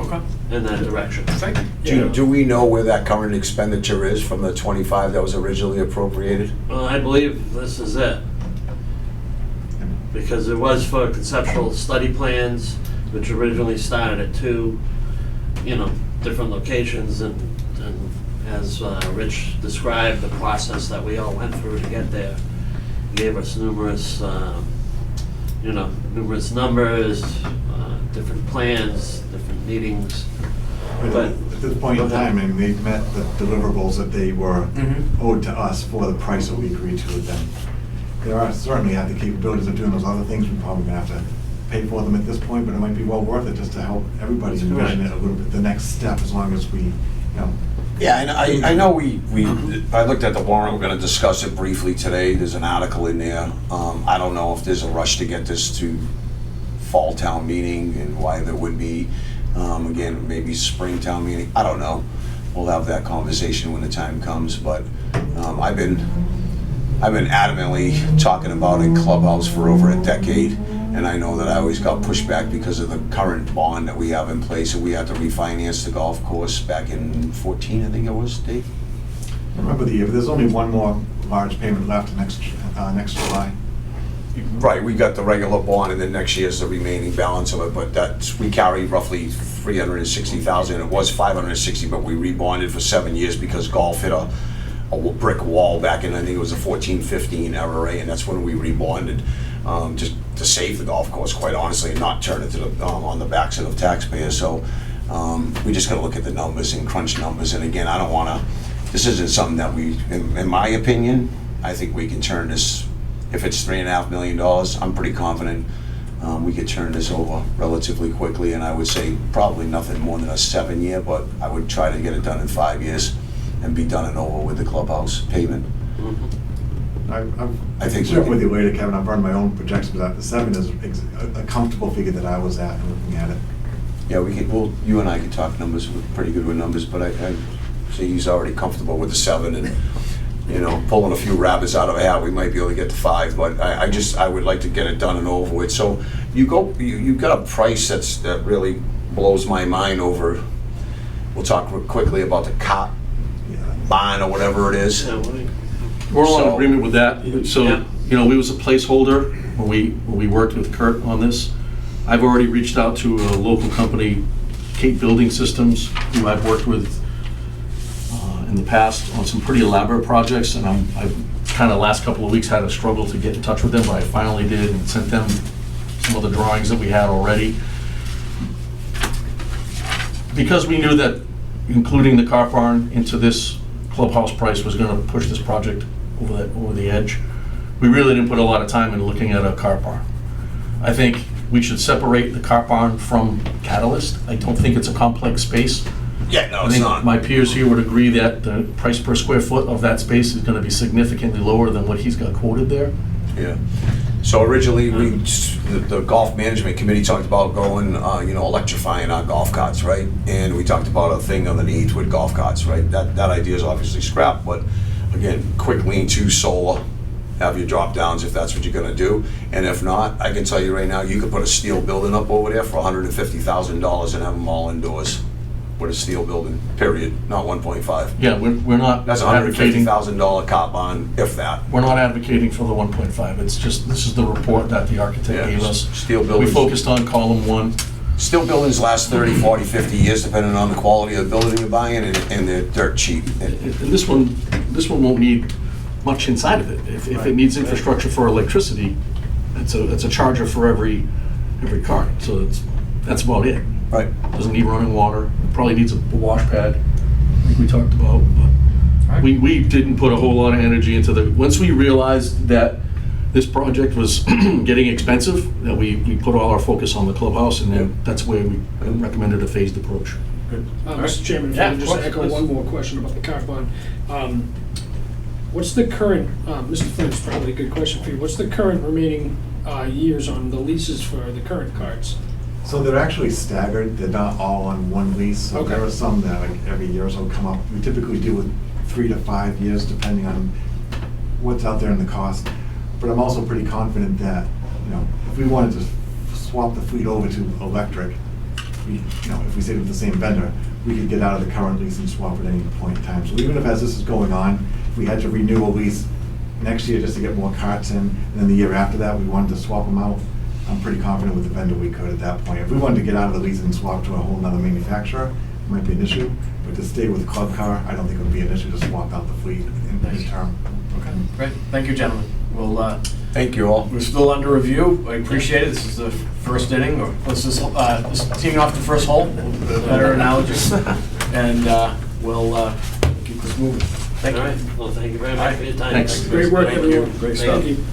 Okay. in that direction. Thank you. Do we know where that current expenditure is from the 25 that was originally appropriated? Well, I believe this is it. Because it was for conceptual study plans, which originally started at 2, you know, different locations, and as Rich described, the process that we all went through to get there, gave us numerous, you know, numerous numbers, different plans, different meetings. But at this point in time, I mean, they've met the deliverables that they were owed to us for the price that we agreed to with them. There are certainly have the capabilities of doing those other things. We're probably gonna have to pay for them at this point, but it might be well worth it just to help everybody envision it a little bit, the next step, as long as we, you know. Yeah, and I know I looked at the warrant, we're gonna discuss it briefly today, there's an article in there. I don't know if there's a rush to get this to fall town meeting and why there would be. Again, maybe spring town meeting, I don't know. We'll have that conversation when the time comes, but I've been adamantly talking about a clubhouse for over a decade, and I know that I always got pushed back because of the current bond that we have in place, and we had to refinance the golf course back in 14, I think it was, Dave? Remember the year, but there's only one more large payment left next July. Right, we got the regular bond, and then next year's the remaining balance of it, but we carry roughly 360,000. It was 560, but we rebonded for 7 years because golf hit a brick wall back in, I think it was a 14-15 RRA, and that's when we rebonded, just to save the golf course, quite honestly, and not turn it to on the backs of the taxpayers. So we just gotta look at the numbers and crunch numbers, and again, I don't wanna, this isn't something that we, in my opinion, I think we can turn this, if it's $3.5 million, I'm pretty confident we could turn this over relatively quickly, and I would say probably nothing more than a 7-year, but I would try to get it done in 5 years and be done and over with the clubhouse payment. I think share with you later, Kevin, I've run my own projections, but the 7 is a comfortable figure that I was at looking at it. Yeah, we could, well, you and I could talk numbers, we're pretty good with numbers, but I say he's already comfortable with the 7, and, you know, pulling a few rabbits out of a hat, we might be able to get to 5, but I would like to get it done and over with. So you've got a price that really blows my mind over, we'll talk quickly about the cop bond or whatever it is. We're all in agreement with that. So, Yeah. you know, we was a placeholder when we worked with Kurt on this. I've already reached out to a local company, Cape Building Systems, who I've worked with in the past on some pretty elaborate projects, and I've kind of last couple of weeks had a struggle to get in touch with them, but I finally did and sent them some of the drawings that we had already. Because we knew that including the car barn into this clubhouse price was going to push this project over the edge, we really didn't put a lot of time in looking at a car barn. I think we should separate the car barn from Catalyst. I don't think it's a complex space. Yeah, no, I it's think not. my peers here would agree that the price per square foot of that space is going to be significantly lower than what he's got quoted there. Yeah. So originally, the golf management committee talked about going, electrifying our golf carts, right? And we talked about a thing underneath with golf carts, right? That idea is obviously scrapped, but again, quick lean-to solar, have your drop downs if that's what you're gonna do. And if not, I can tell you right now, you could put a steel building up over there for $150,000 and have them all indoors with a steel building, period, not 1.5. Yeah, we're not That's a advocating, $150,000 cop on, if that. we're not advocating for the 1.5. It's just, this is the report that the architect gave us. Steel We buildings. focused on column 1. Steel buildings last 30, 40, 50 years, depending on the quality of the building you're buying, and they're dirt cheap. And this one won't need much inside of it. If it needs infrastructure for electricity, it's a charger for every car. So that's about it. Right. Doesn't need running water. It probably needs a wash pad, like we talked about. But we didn't put a whole lot of energy into once we realized that this project was getting expensive, that we put all our focus on the clubhouse, and then that's where we recommended a phased approach. Mr. Chairman, if Yeah, I could of just course, echo please. one more question about the cart bond. What's the current, Mr. Flynn's probably a good question for you, what's the current remaining years on the leases for the current carts? So they're actually staggered, they're not all on one lease, so Okay. there are some that like every year or so come up. We typically do with 3 to 5 years, depending on what's out there in the cost. But I'm also pretty confident that, if we wanted to swap the fleet over to electric, if we stayed with the same vendor, we could get out of the current lease and swap at any point in time. So even if as this is going on, if we had to renew a lease next year just to get more carts in, and then the year after that, we wanted to swap them out, I'm pretty confident with the vendor we could at that point. If we wanted to get out of the lease and swap to a whole nother manufacturer, it might be an issue, but to stay with Club Car, I don't think it would be an issue to swap out the fleet in midterm. Okay, great. Thank you, gentlemen. Thank you all. We're still under review. I appreciate it. This is the first inning, or this is teeing off the first hole, better analogy. And we'll keep this moving. Thank All you. right, well, thank you very much for your time. Thanks. Great work, Thank you. everyone. Great Thank stuff. you.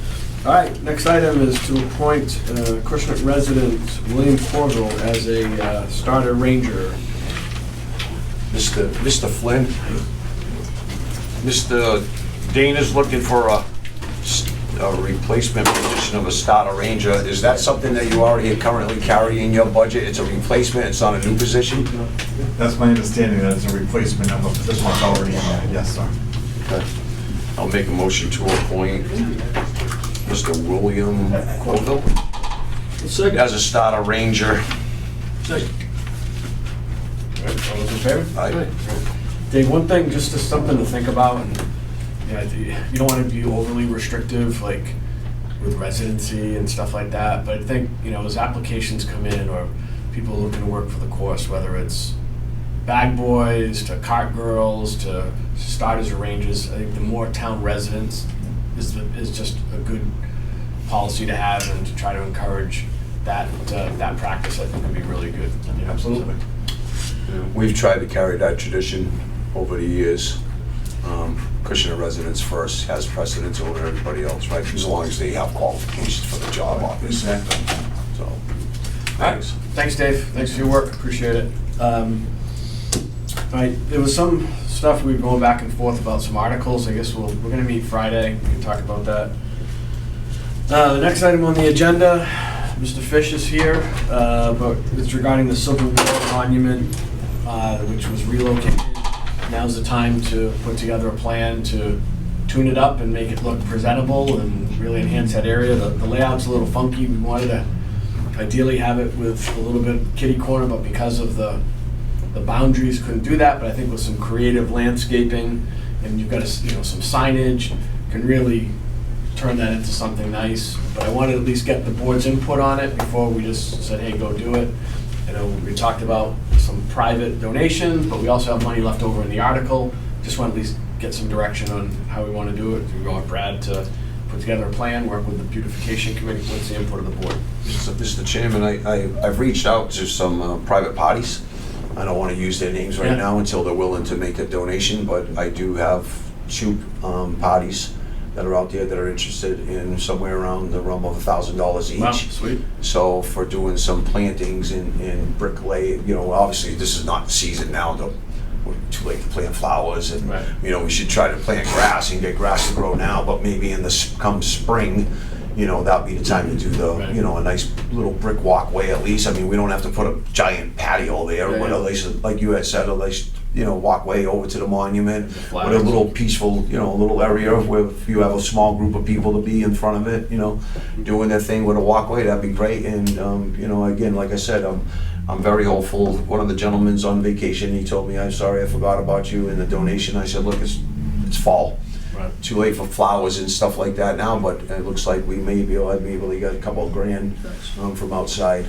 All right, next item is to appoint Acushnet resident William Corville as a starter ranger. Mr. Flynn, Mr. Dana's looking for a replacement position of a starter ranger. Is that something that you already currently carry in your budget? It's a replacement, it's not a new position? That's my understanding, that it's a replacement of a position that's already in there. Yes, sir. Okay. I'll make a motion to appoint Mr. William Colville Second. as a starter ranger. Second. All right, all those in favor? I- Dave, one thing, just something to think about, and you don't want to be overly restrictive, like with residency and stuff like that, but I think, as applications come in, or people looking to work for the course, whether it's bag boys, to cart girls, to starters or rangers, I think the more town residents is just a good policy to have, and to try to encourage that practice, I think would be really good. Absolutely. We've tried to carry that tradition over the years. Acushnet residents first has precedence over everybody else, right? As long as they have qualifications for the job, obviously. So, thanks. Thanks, Dave. Thanks for your work. Appreciate it. All right, there was some stuff we were going back and forth about, some articles. I guess we're going to meet Friday. We can talk about that. The next item on the agenda, Mr. Fish is here, but it's regarding the Civil War monument, which was relocated. Now's the time to put together a plan to tune it up and make it look presentable and really enhance that area. The layout's a little funky. We wanted to ideally have it with a little bit kitty corner, but because of the boundaries, couldn't do that. But I think with some creative landscaping, and you've got some signage, can really turn that into something nice. But I wanted to at least get the board's input on it before we just said, hey, go do it. We talked about some private donations, but we also have money left over in the article. Just want to at least get some direction on how we want to do it. We want Brad to put together a plan, work with the beautification committee. What's the input of the board? Mr. Chairman, I've reached out to some private parties. I don't want to use their names right now until they're willing to make a donation, but I do have 2 parties that are out there that are interested in somewhere around the realm of $1,000 each. Wow, sweet. So for doing some plantings in brick lay, obviously this is not the season now, we're too late to plant flowers, and Right. we should try to plant grass and get grass to grow now, but maybe come spring, you know, that'd be the time to do the, you know, a nice little brick walkway at least. I mean, we don't have to put a giant patio there, Yeah, but yeah. at least, like you had said, at least, you know, walkway over to the monument with a flags. little peaceful, you know, little area where if you have a small group of people to be in front of it, you know, doing their thing with a walkway, that'd be great. And, you know, again, like I said, I'm very hopeful. One of the gentlemen's on vacation. He told me, "I'm sorry, I forgot about you and the donation." I said, "Look, it's fall. Right. Too late for flowers and stuff like that now, but it looks like we may be able to get a couple of grand from outside."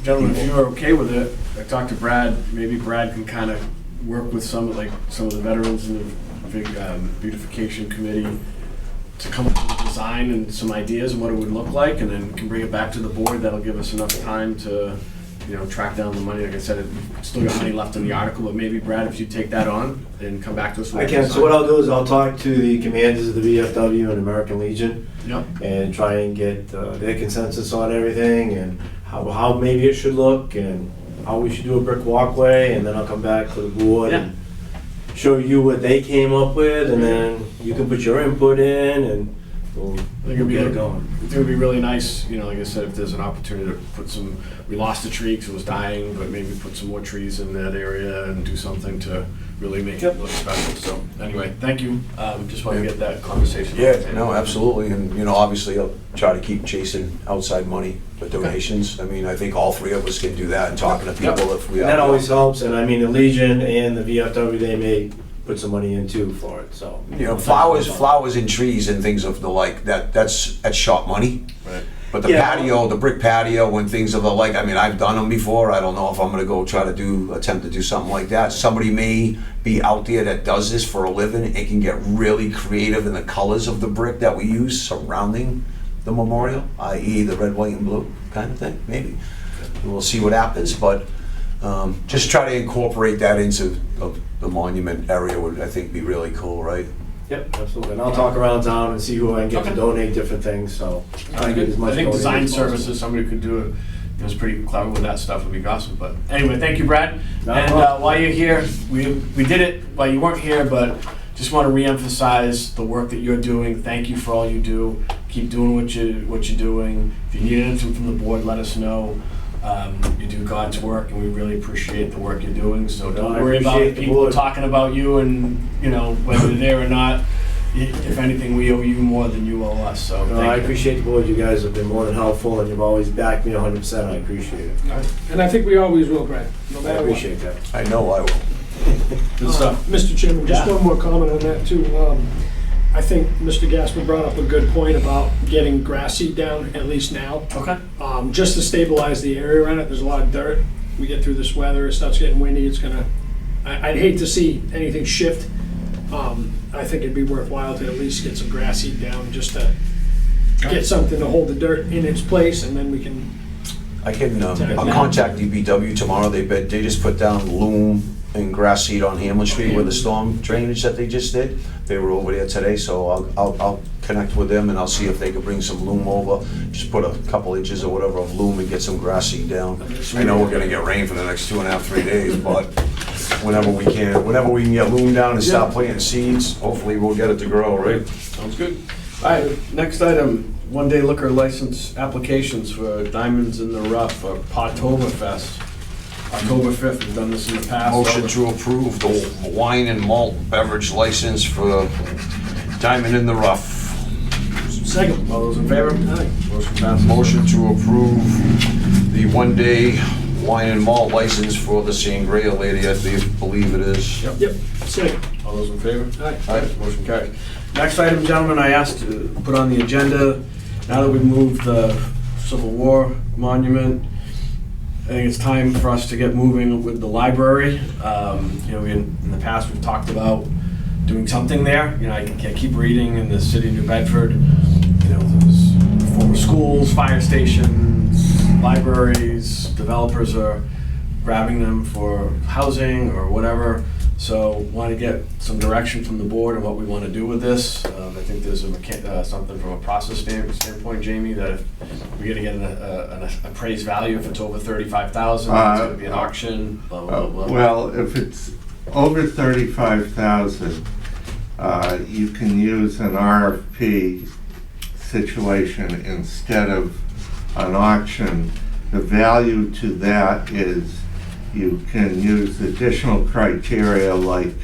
Gentlemen, if you're okay with it, I talked to Brad, maybe Brad can kind of work with some of the veterans in the beautification committee to come up with a design and some ideas of what it would look like, and then can bring it back to the board. That'll give us enough time to, you know, track down the money. Like I said, we've still got money left in the article, but maybe Brad, if you take that on and come back to us with I a can, design. so what I'll do is I'll talk to the commanders of the VFW and American Legion Yep. and try and get their consensus on everything and how maybe it should look and how we should do a brick walkway, and then I'll come back to the board Yeah. and show you what they came up with, and then you can put your input in and we'll It'll be get like- it going. It would be really nice, you know, like I said, if there's an opportunity to put some, we lost a tree because it was dying, but maybe put some more trees in that area and do something to really make it look special. So anyway, thank you. Just want to get that conversation. Yeah, no, absolutely. And, you know, obviously I'll try to keep chasing outside money for donations. I mean, I think all three of us can do that and talking to people if we And have. that always helps, and I mean, the Legion and the VFW, they may put some money in too for it, so. You know, flowers and trees and things of the like, that's short money. Right. But the Yeah. patio, the brick patio and things of the like, I mean, I've done them before. I don't know if I'm gonna go try to attempt to do something like that. Somebody may be out there that does this for a living. It can get really creative in the colors of the brick that we use surrounding the memorial, i.e. the red, white, and blue kind of thing, maybe. We'll see what happens, but just try to incorporate that into the monument area would, I think, be really cool, right? Yep, absolutely, and I'll talk around town and see who I can get to donate different things, so. try and get as much I think donated design as possible. services, somebody could do it, it was pretty clever with that stuff, would be awesome. But anyway, thank you, Brad. No And problem. while you're here, we did it while you weren't here, but just want to reemphasize the work that you're doing. Thank you for all you do. Keep doing what you're doing. If you need anything from the board, let us know. You do God's work, and we really appreciate the work you're doing. So don't I worry about appreciate the people board. talking about you, and you know whether they're there or not. If anything, we owe you more than you owe us. So No, thank I you. appreciate the board, you guys have been more than helpful, and you've always backed me 100%, I appreciate it. And I think we always will, Brad, no I matter what. appreciate that. I know I will. Good stuff. Mr. Chairman, just Yeah. one more comment on that too. I think Mr. Gaspar brought up a good point about getting grass seed down, at least now. Okay. Just to stabilize the area around it. There's a lot of dirt. We get through this weather, it starts getting windy, it's gonna, I'd hate to see anything shift. I think it'd be worthwhile to at least get some grass seed down, just to get something to hold the dirt in its place, and then we can, I can, I'll contact DPW tomorrow. They just put down loom and grass seed on Hamlin Street where the storm drainage that they just did. They were over there today, so I'll connect with them and I'll see if they could bring some loom over. Just put a couple inches or whatever of loom and get some grass seed down. I know we're gonna get rain for the next 2.5, 3 days, but whenever we can get loom down and start planting seeds, hopefully we'll get it to grow, right? Sounds good. All right, next item, one-day liquor license applications for Diamonds in the Rough, or Podtoberfest. October 5th, we've done this in the past. Motion to approve the wine and malt beverage license for Diamond in the Rough. second. All those in favor? Aye. Motion passes. Motion to approve the one-day wine and malt license for the Sangria lady, I believe it is. Yep, second. All those in favor? Aye. Aye, motion carries. Next item, gentlemen, I asked to put on the agenda, now that we've moved the Civil War monument, I think it's time for us to get moving with the library. You know, in the past, we've talked about doing something there. You know, I keep reading in the city of New Bedford, you know, there's former schools, fire stations, libraries, developers are grabbing them for housing or whatever. So want to get some direction from the board on what we want to do with this. I think there's something from a process standpoint, Jamie, that if we're going to get an appraised value, if it's over 35,000, it's going to be an auction, blah, blah, blah, blah. Well, if it's over 35,000, you can use an RFP situation instead of an auction. The value to that is you can use additional criteria like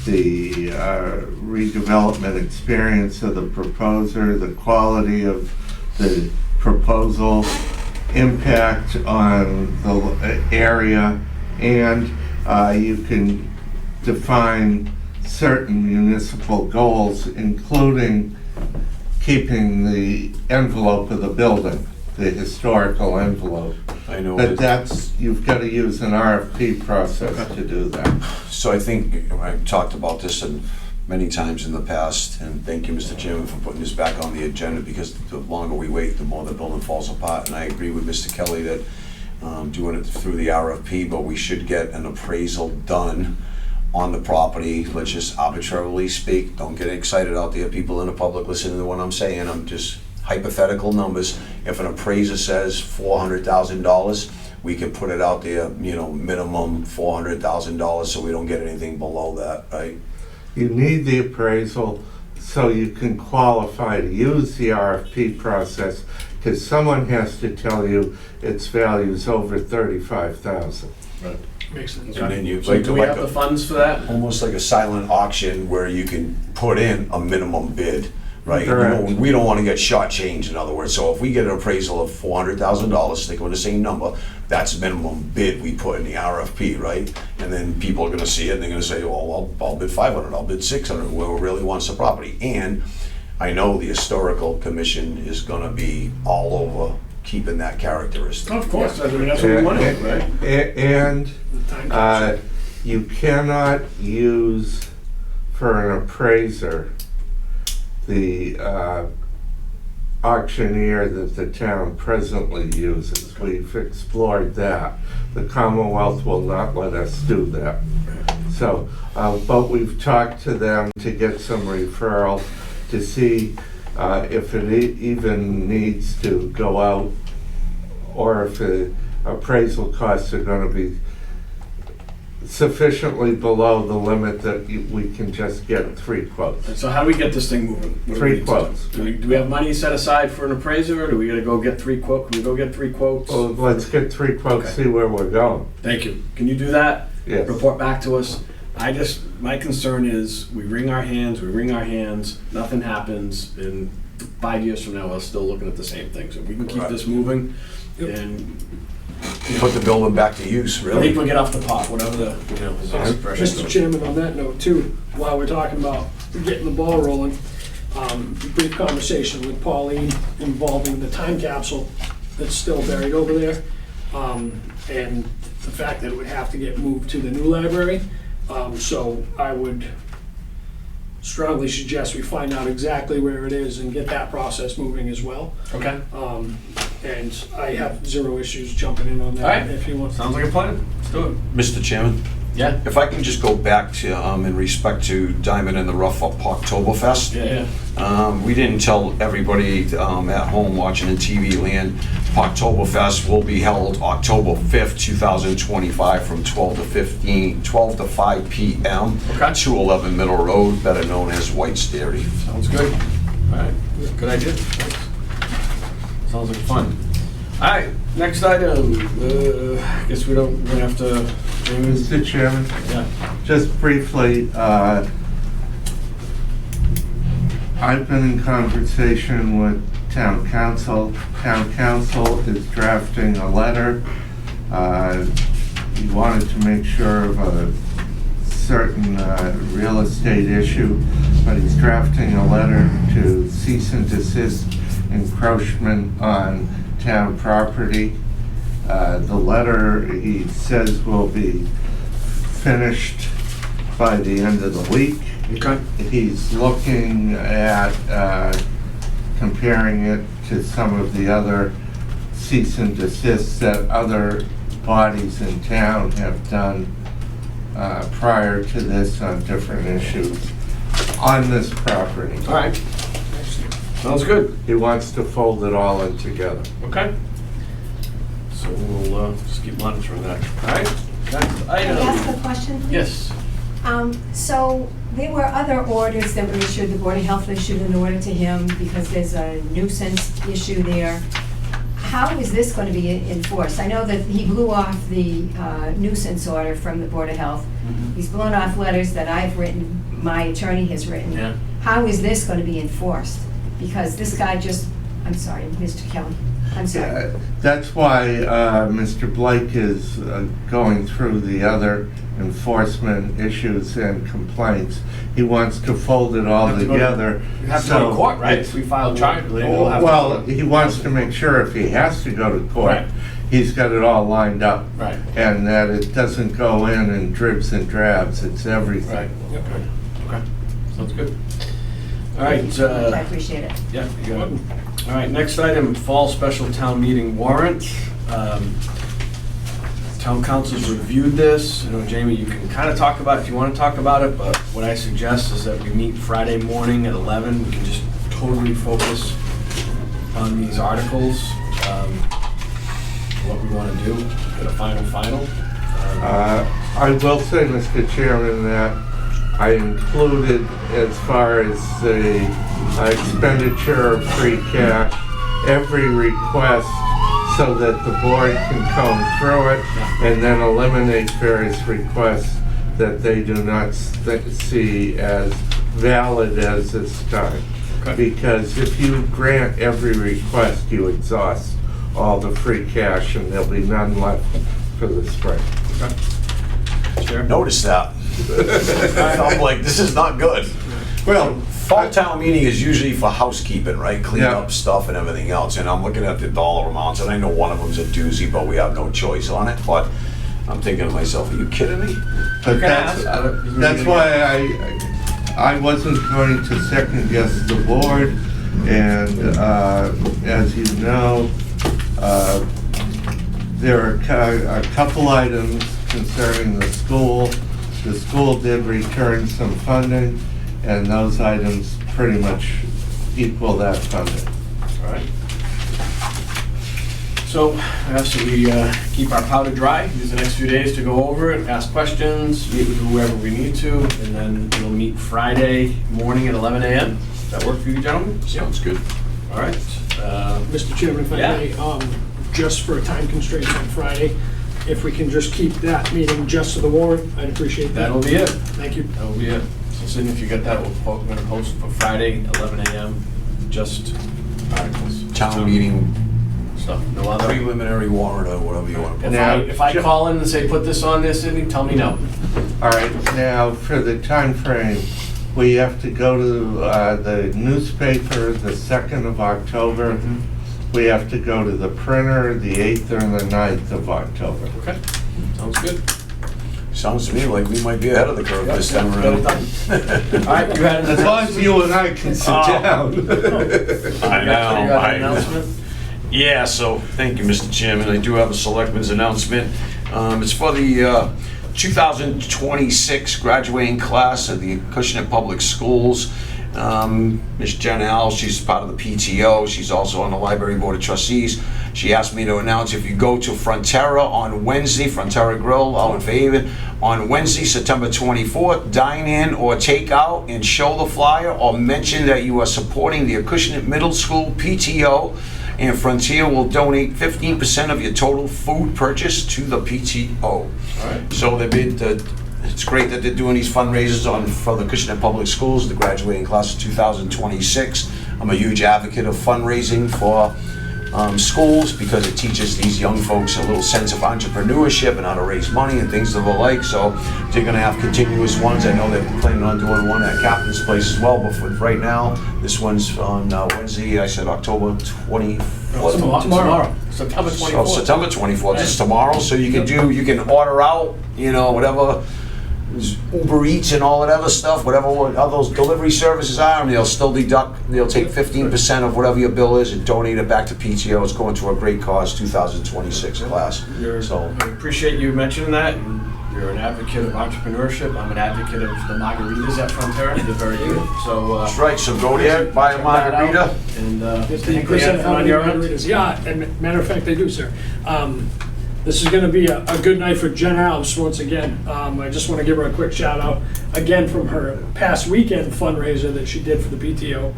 the redevelopment experience of the proposer, the quality of the proposal, impact on the area, and you can define certain municipal goals, including keeping the envelope of the building, the historical envelope. I know. But that's, you've got to use an RFP process to do that. So I think I've talked about this many times in the past, and thank you, Mr. Chairman, for putting this back on the agenda, because the longer we wait, the more the building falls apart. And I agree with Mr. Kelly that doing it through the RFP, but we should get an appraisal done on the property. Let's just arbitrarily speak. Don't get excited out there, people in the public listening to what I'm saying. I'm just hypothetical numbers. If an appraiser says $400,000, we can put it out there, minimum $400,000, so we don't get anything below that, right? You need the appraisal so you can qualify to use the RFP process, because someone has to tell you its value's over $35,000. Makes sense. And then you, So do we have the funds for that? almost like a silent auction where you can put in a minimum bid, right? Correct. We don't want to get shortchanged, in other words. So if we get an appraisal of $400,000, stick with the same number, that's minimum bid we put in the RFP, right? And then people are going to see it and they're going to say, well, I'll bid 500, I'll bid 600, whoever really wants the property. And I know the historical commission is going to be all over keeping that characteristic. Of course, I mean, that's what we want to do, right? And The time capsule. you cannot use for an appraiser the auctioneer that the town presently uses. We've explored that. The Commonwealth will not let us do that. So, but we've talked to them to get some referral to see if it even needs to go out, or if the appraisal costs are going to be sufficiently below the limit that we can just get 3 quotes. So how do we get this thing moving? What do we 3 need to quotes. Do we have money set aside for an appraiser, or do we gotta go get 3 quotes? Can we go get 3 quotes? Well, let's get 3 quotes, Okay. see where we're going. Thank you. Can you do that? Yes. Report back to us. My concern is we wring our hands, nothing happens, and 5 years from now, we're still looking at the same thing. So if we can keep this moving, then Put the building back to use, I really. think we'll get off the pot, whatever the, is the expression. Mr. Chairman, on that note too, while we're talking about getting the ball rolling, brief conversation with Pauline involving the time capsule that's still buried over there, and the fact that it would have to get moved to the new library. So I would strongly suggest we find out exactly where it is and get that process moving as well. Okay. And I have 0 issues jumping in on that. All right. If you want. Sounds like a plan. Let's do it. Mr. Chairman, Yeah. if I can just go back to, in respect to Diamond in the Rough of Oktoberfest. Yeah. We didn't tell everybody at home watching in TV land, Oktoberfest will be held October 5th, 2025 from 12 to 5 p.m. Okay. 211 Middle Road, better known as White's Dairy. Sounds good. All right. Good idea. Sounds like fun. All right. Next item. I guess we're gonna have to. Mr. Chairman, Yeah. just briefly, I've been in conversation with town council. Town council is drafting a letter. He wanted to make sure of a certain real estate issue, but he's drafting a letter to cease and desist encroachment on town property. The letter, he says, will be finished by the end of the week. Okay. He's looking at comparing it to some of the other cease and desists that other bodies in town have done prior to this on different issues on this property. All right. Sounds good. He wants to fold it all in together. Okay. So we'll just keep monitoring that. All right. Next Can I ask item. a question, please? Yes. So there were other orders that were issued, the Board of Health issued an order to him because there's a nuisance issue there. How is this going to be enforced? I know that he blew off the nuisance order from the Board of Health. He's blown off letters that I've written, my attorney has written. Yeah. How is this going to be enforced? Because this guy just, I'm sorry, Mr. Kelly, I'm sorry. That's why Mr. Blake is going through the other enforcement issues and complaints. He wants to fold it all together. You have to go to court, right? If we file charges, we'll have to. Well, he wants to make sure if he has to go to court, Right. he's got it all lined up. Right. And that it doesn't go in dribs and drabs, it's everything. Right, okay, okay, sounds good. All right, I appreciate it. yeah, you got it. All right, next item, fall special town meeting warrant. Town council's reviewed this. I know, Jamie, you can kind of talk about it if you want to talk about it, but what I suggest is that we meet Friday morning at 11. We can just totally focus on these articles, what we want to do, get a final. I will say, Mr. Chairman, that I included, as far as the expenditure of free cash, every request so that the board can comb through it and then eliminate various requests that they do not see as valid as this time. Okay. Because if you grant every request, you exhaust all the free cash and there'll be none left for the spring. Sure. Notice that. I'm like, this is not good. Well, Fall town meeting is usually for housekeeping, right? Clean Yeah. up stuff and everything else. And I'm looking at the dollar amounts, and I know one of them's a doozy, but we have no choice on it. But I'm thinking to myself, are you kidding me? but can ask. that's why I wasn't going to second guess the board, and as you know, there are a couple items concerning the school. The school did return some funding, and those items pretty much equal that funding. All right. So, I ask that we keep our powder dry, use the next few days to go over it, ask questions, meet with whoever we need to, and then we'll meet Friday morning at 11 a.m. Does that work for you, gentlemen? Sounds good. All right. Mr. Chairman, if I Yeah. may, just for time constraints on Friday, if we can just keep that meeting just to the warrant, I'd appreciate that. That'll be it. Thank you. That'll be it. So, Sydney, if you get that, we're going to post for Friday, 11 a.m., just articles. Town meeting, Stuff, no other. preliminary warrant, or whatever you want to put. If I call in and say, put this on there, Sydney, tell me no. All right, now for the time frame, we have to go to the newspaper the 2nd of October. We have to go to the printer the 8th or the 9th of October. Okay, sounds good. Sounds to me like we might be ahead of the curve this time Get it around. done. All right, you had an As long as you and I can sit down. I You got an know. announcement? Yeah, so, thank you, Mr. Chairman. I do have a selectmen's announcement. It's for the 2026 graduating class of the Acushnet Public Schools. Ms. Jen Al, she's part of the PTO. She's also on the Library Board of Trustees. She asked me to announce if you go to Frontera on Wednesday, Frontera Grill out in Fairhaven, on Wednesday, September 24th, dine in or take out and show the flyer or mention that you are supporting the Acushnet Middle School PTO, and Frontier will donate 15% of your total food purchase to the PTO. So they've been, it's great that they're doing these fundraisers for the Acushnet Public Schools, the graduating class of 2026. I'm a huge advocate of fundraising for schools because it teaches these young folks a little sense of entrepreneurship and how to raise money and things of the like. So they're going to have continuous ones. I know they're planning on doing one at Captain's Place as well, but for right now, this one's on Wednesday, I said October 24th. Tomorrow. September 24th. Oh, September 24th, it's tomorrow, so you can order out, whatever, Uber Eats and all that other stuff, whatever all those delivery services are, and they'll take 15% of whatever your bill is and donate it back to PTO. It's going to a great cause, 2026 class. So I appreciate you mentioning that. You're an advocate of entrepreneurship. I'm an advocate of the margaritas at Frontera. They're very good. So that's right, so go there, buy a margarita. And 15% on your end? margaritas. Yeah, and matter of fact, they do, sir. This is gonna be a good night for Jen Alves once again. I just wanna give her a quick shout out, again, from her past weekend fundraiser that she did for the PTO.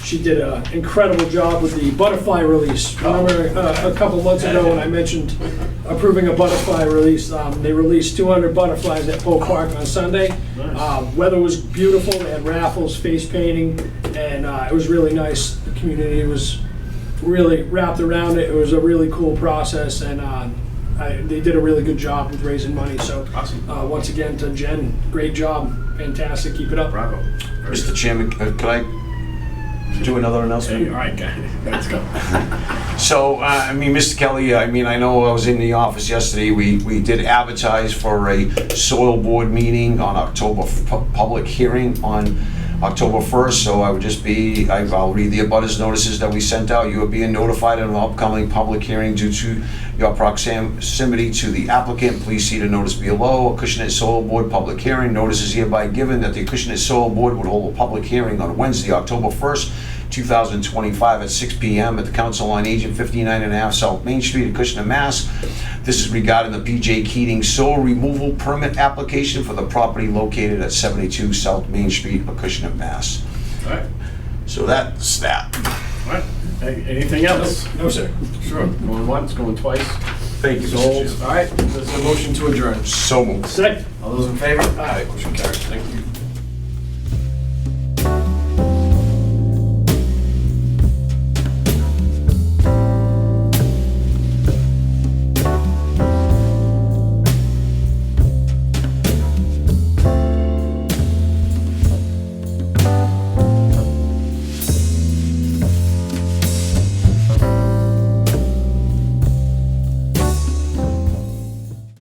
She did an incredible job with the butterfly release. Remember a couple months ago when I mentioned approving a butterfly release? They released 200 butterflies at Polk Park on Sunday. Weather was beautiful, they had raffles, face painting, and it was really nice. The community was really wrapped around it. It was a really cool process, and they did a really good job with raising money. So once again to Jen, great job, fantastic, keep it up. Bravo. Mr. Chairman, could I do another announcement? All right, guys, let's go. So, Mr. Kelly, I know I was in the office yesterday. We did advertise for a soil board meeting on public hearing on October 1st, so I would just I'll read the abutters notices that we sent out. You are being notified of an upcoming public hearing due to your proximity to the applicant. Please see the notice below. Acushnet Soil Board public hearing. Notice is hereby given that the Acushnet Soil Board would hold a public hearing on Wednesday, October 1st, 2025 at 6 p.m. at the Council on Aging, 59.5 South Main Street, Acushnet, Mass. This is regarding the P.J. Keating soil removal permit application for the property located at 72 South Main Street, Acushnet, Mass. All right. So that's that. All right. Anything else? No, sir. Sure, going once, going twice. Thank you, Mr. Sold. Chairman. All right, there's a motion to adjourn. So moved. Second. All those in favor? Aye. Motion carries. Thank you.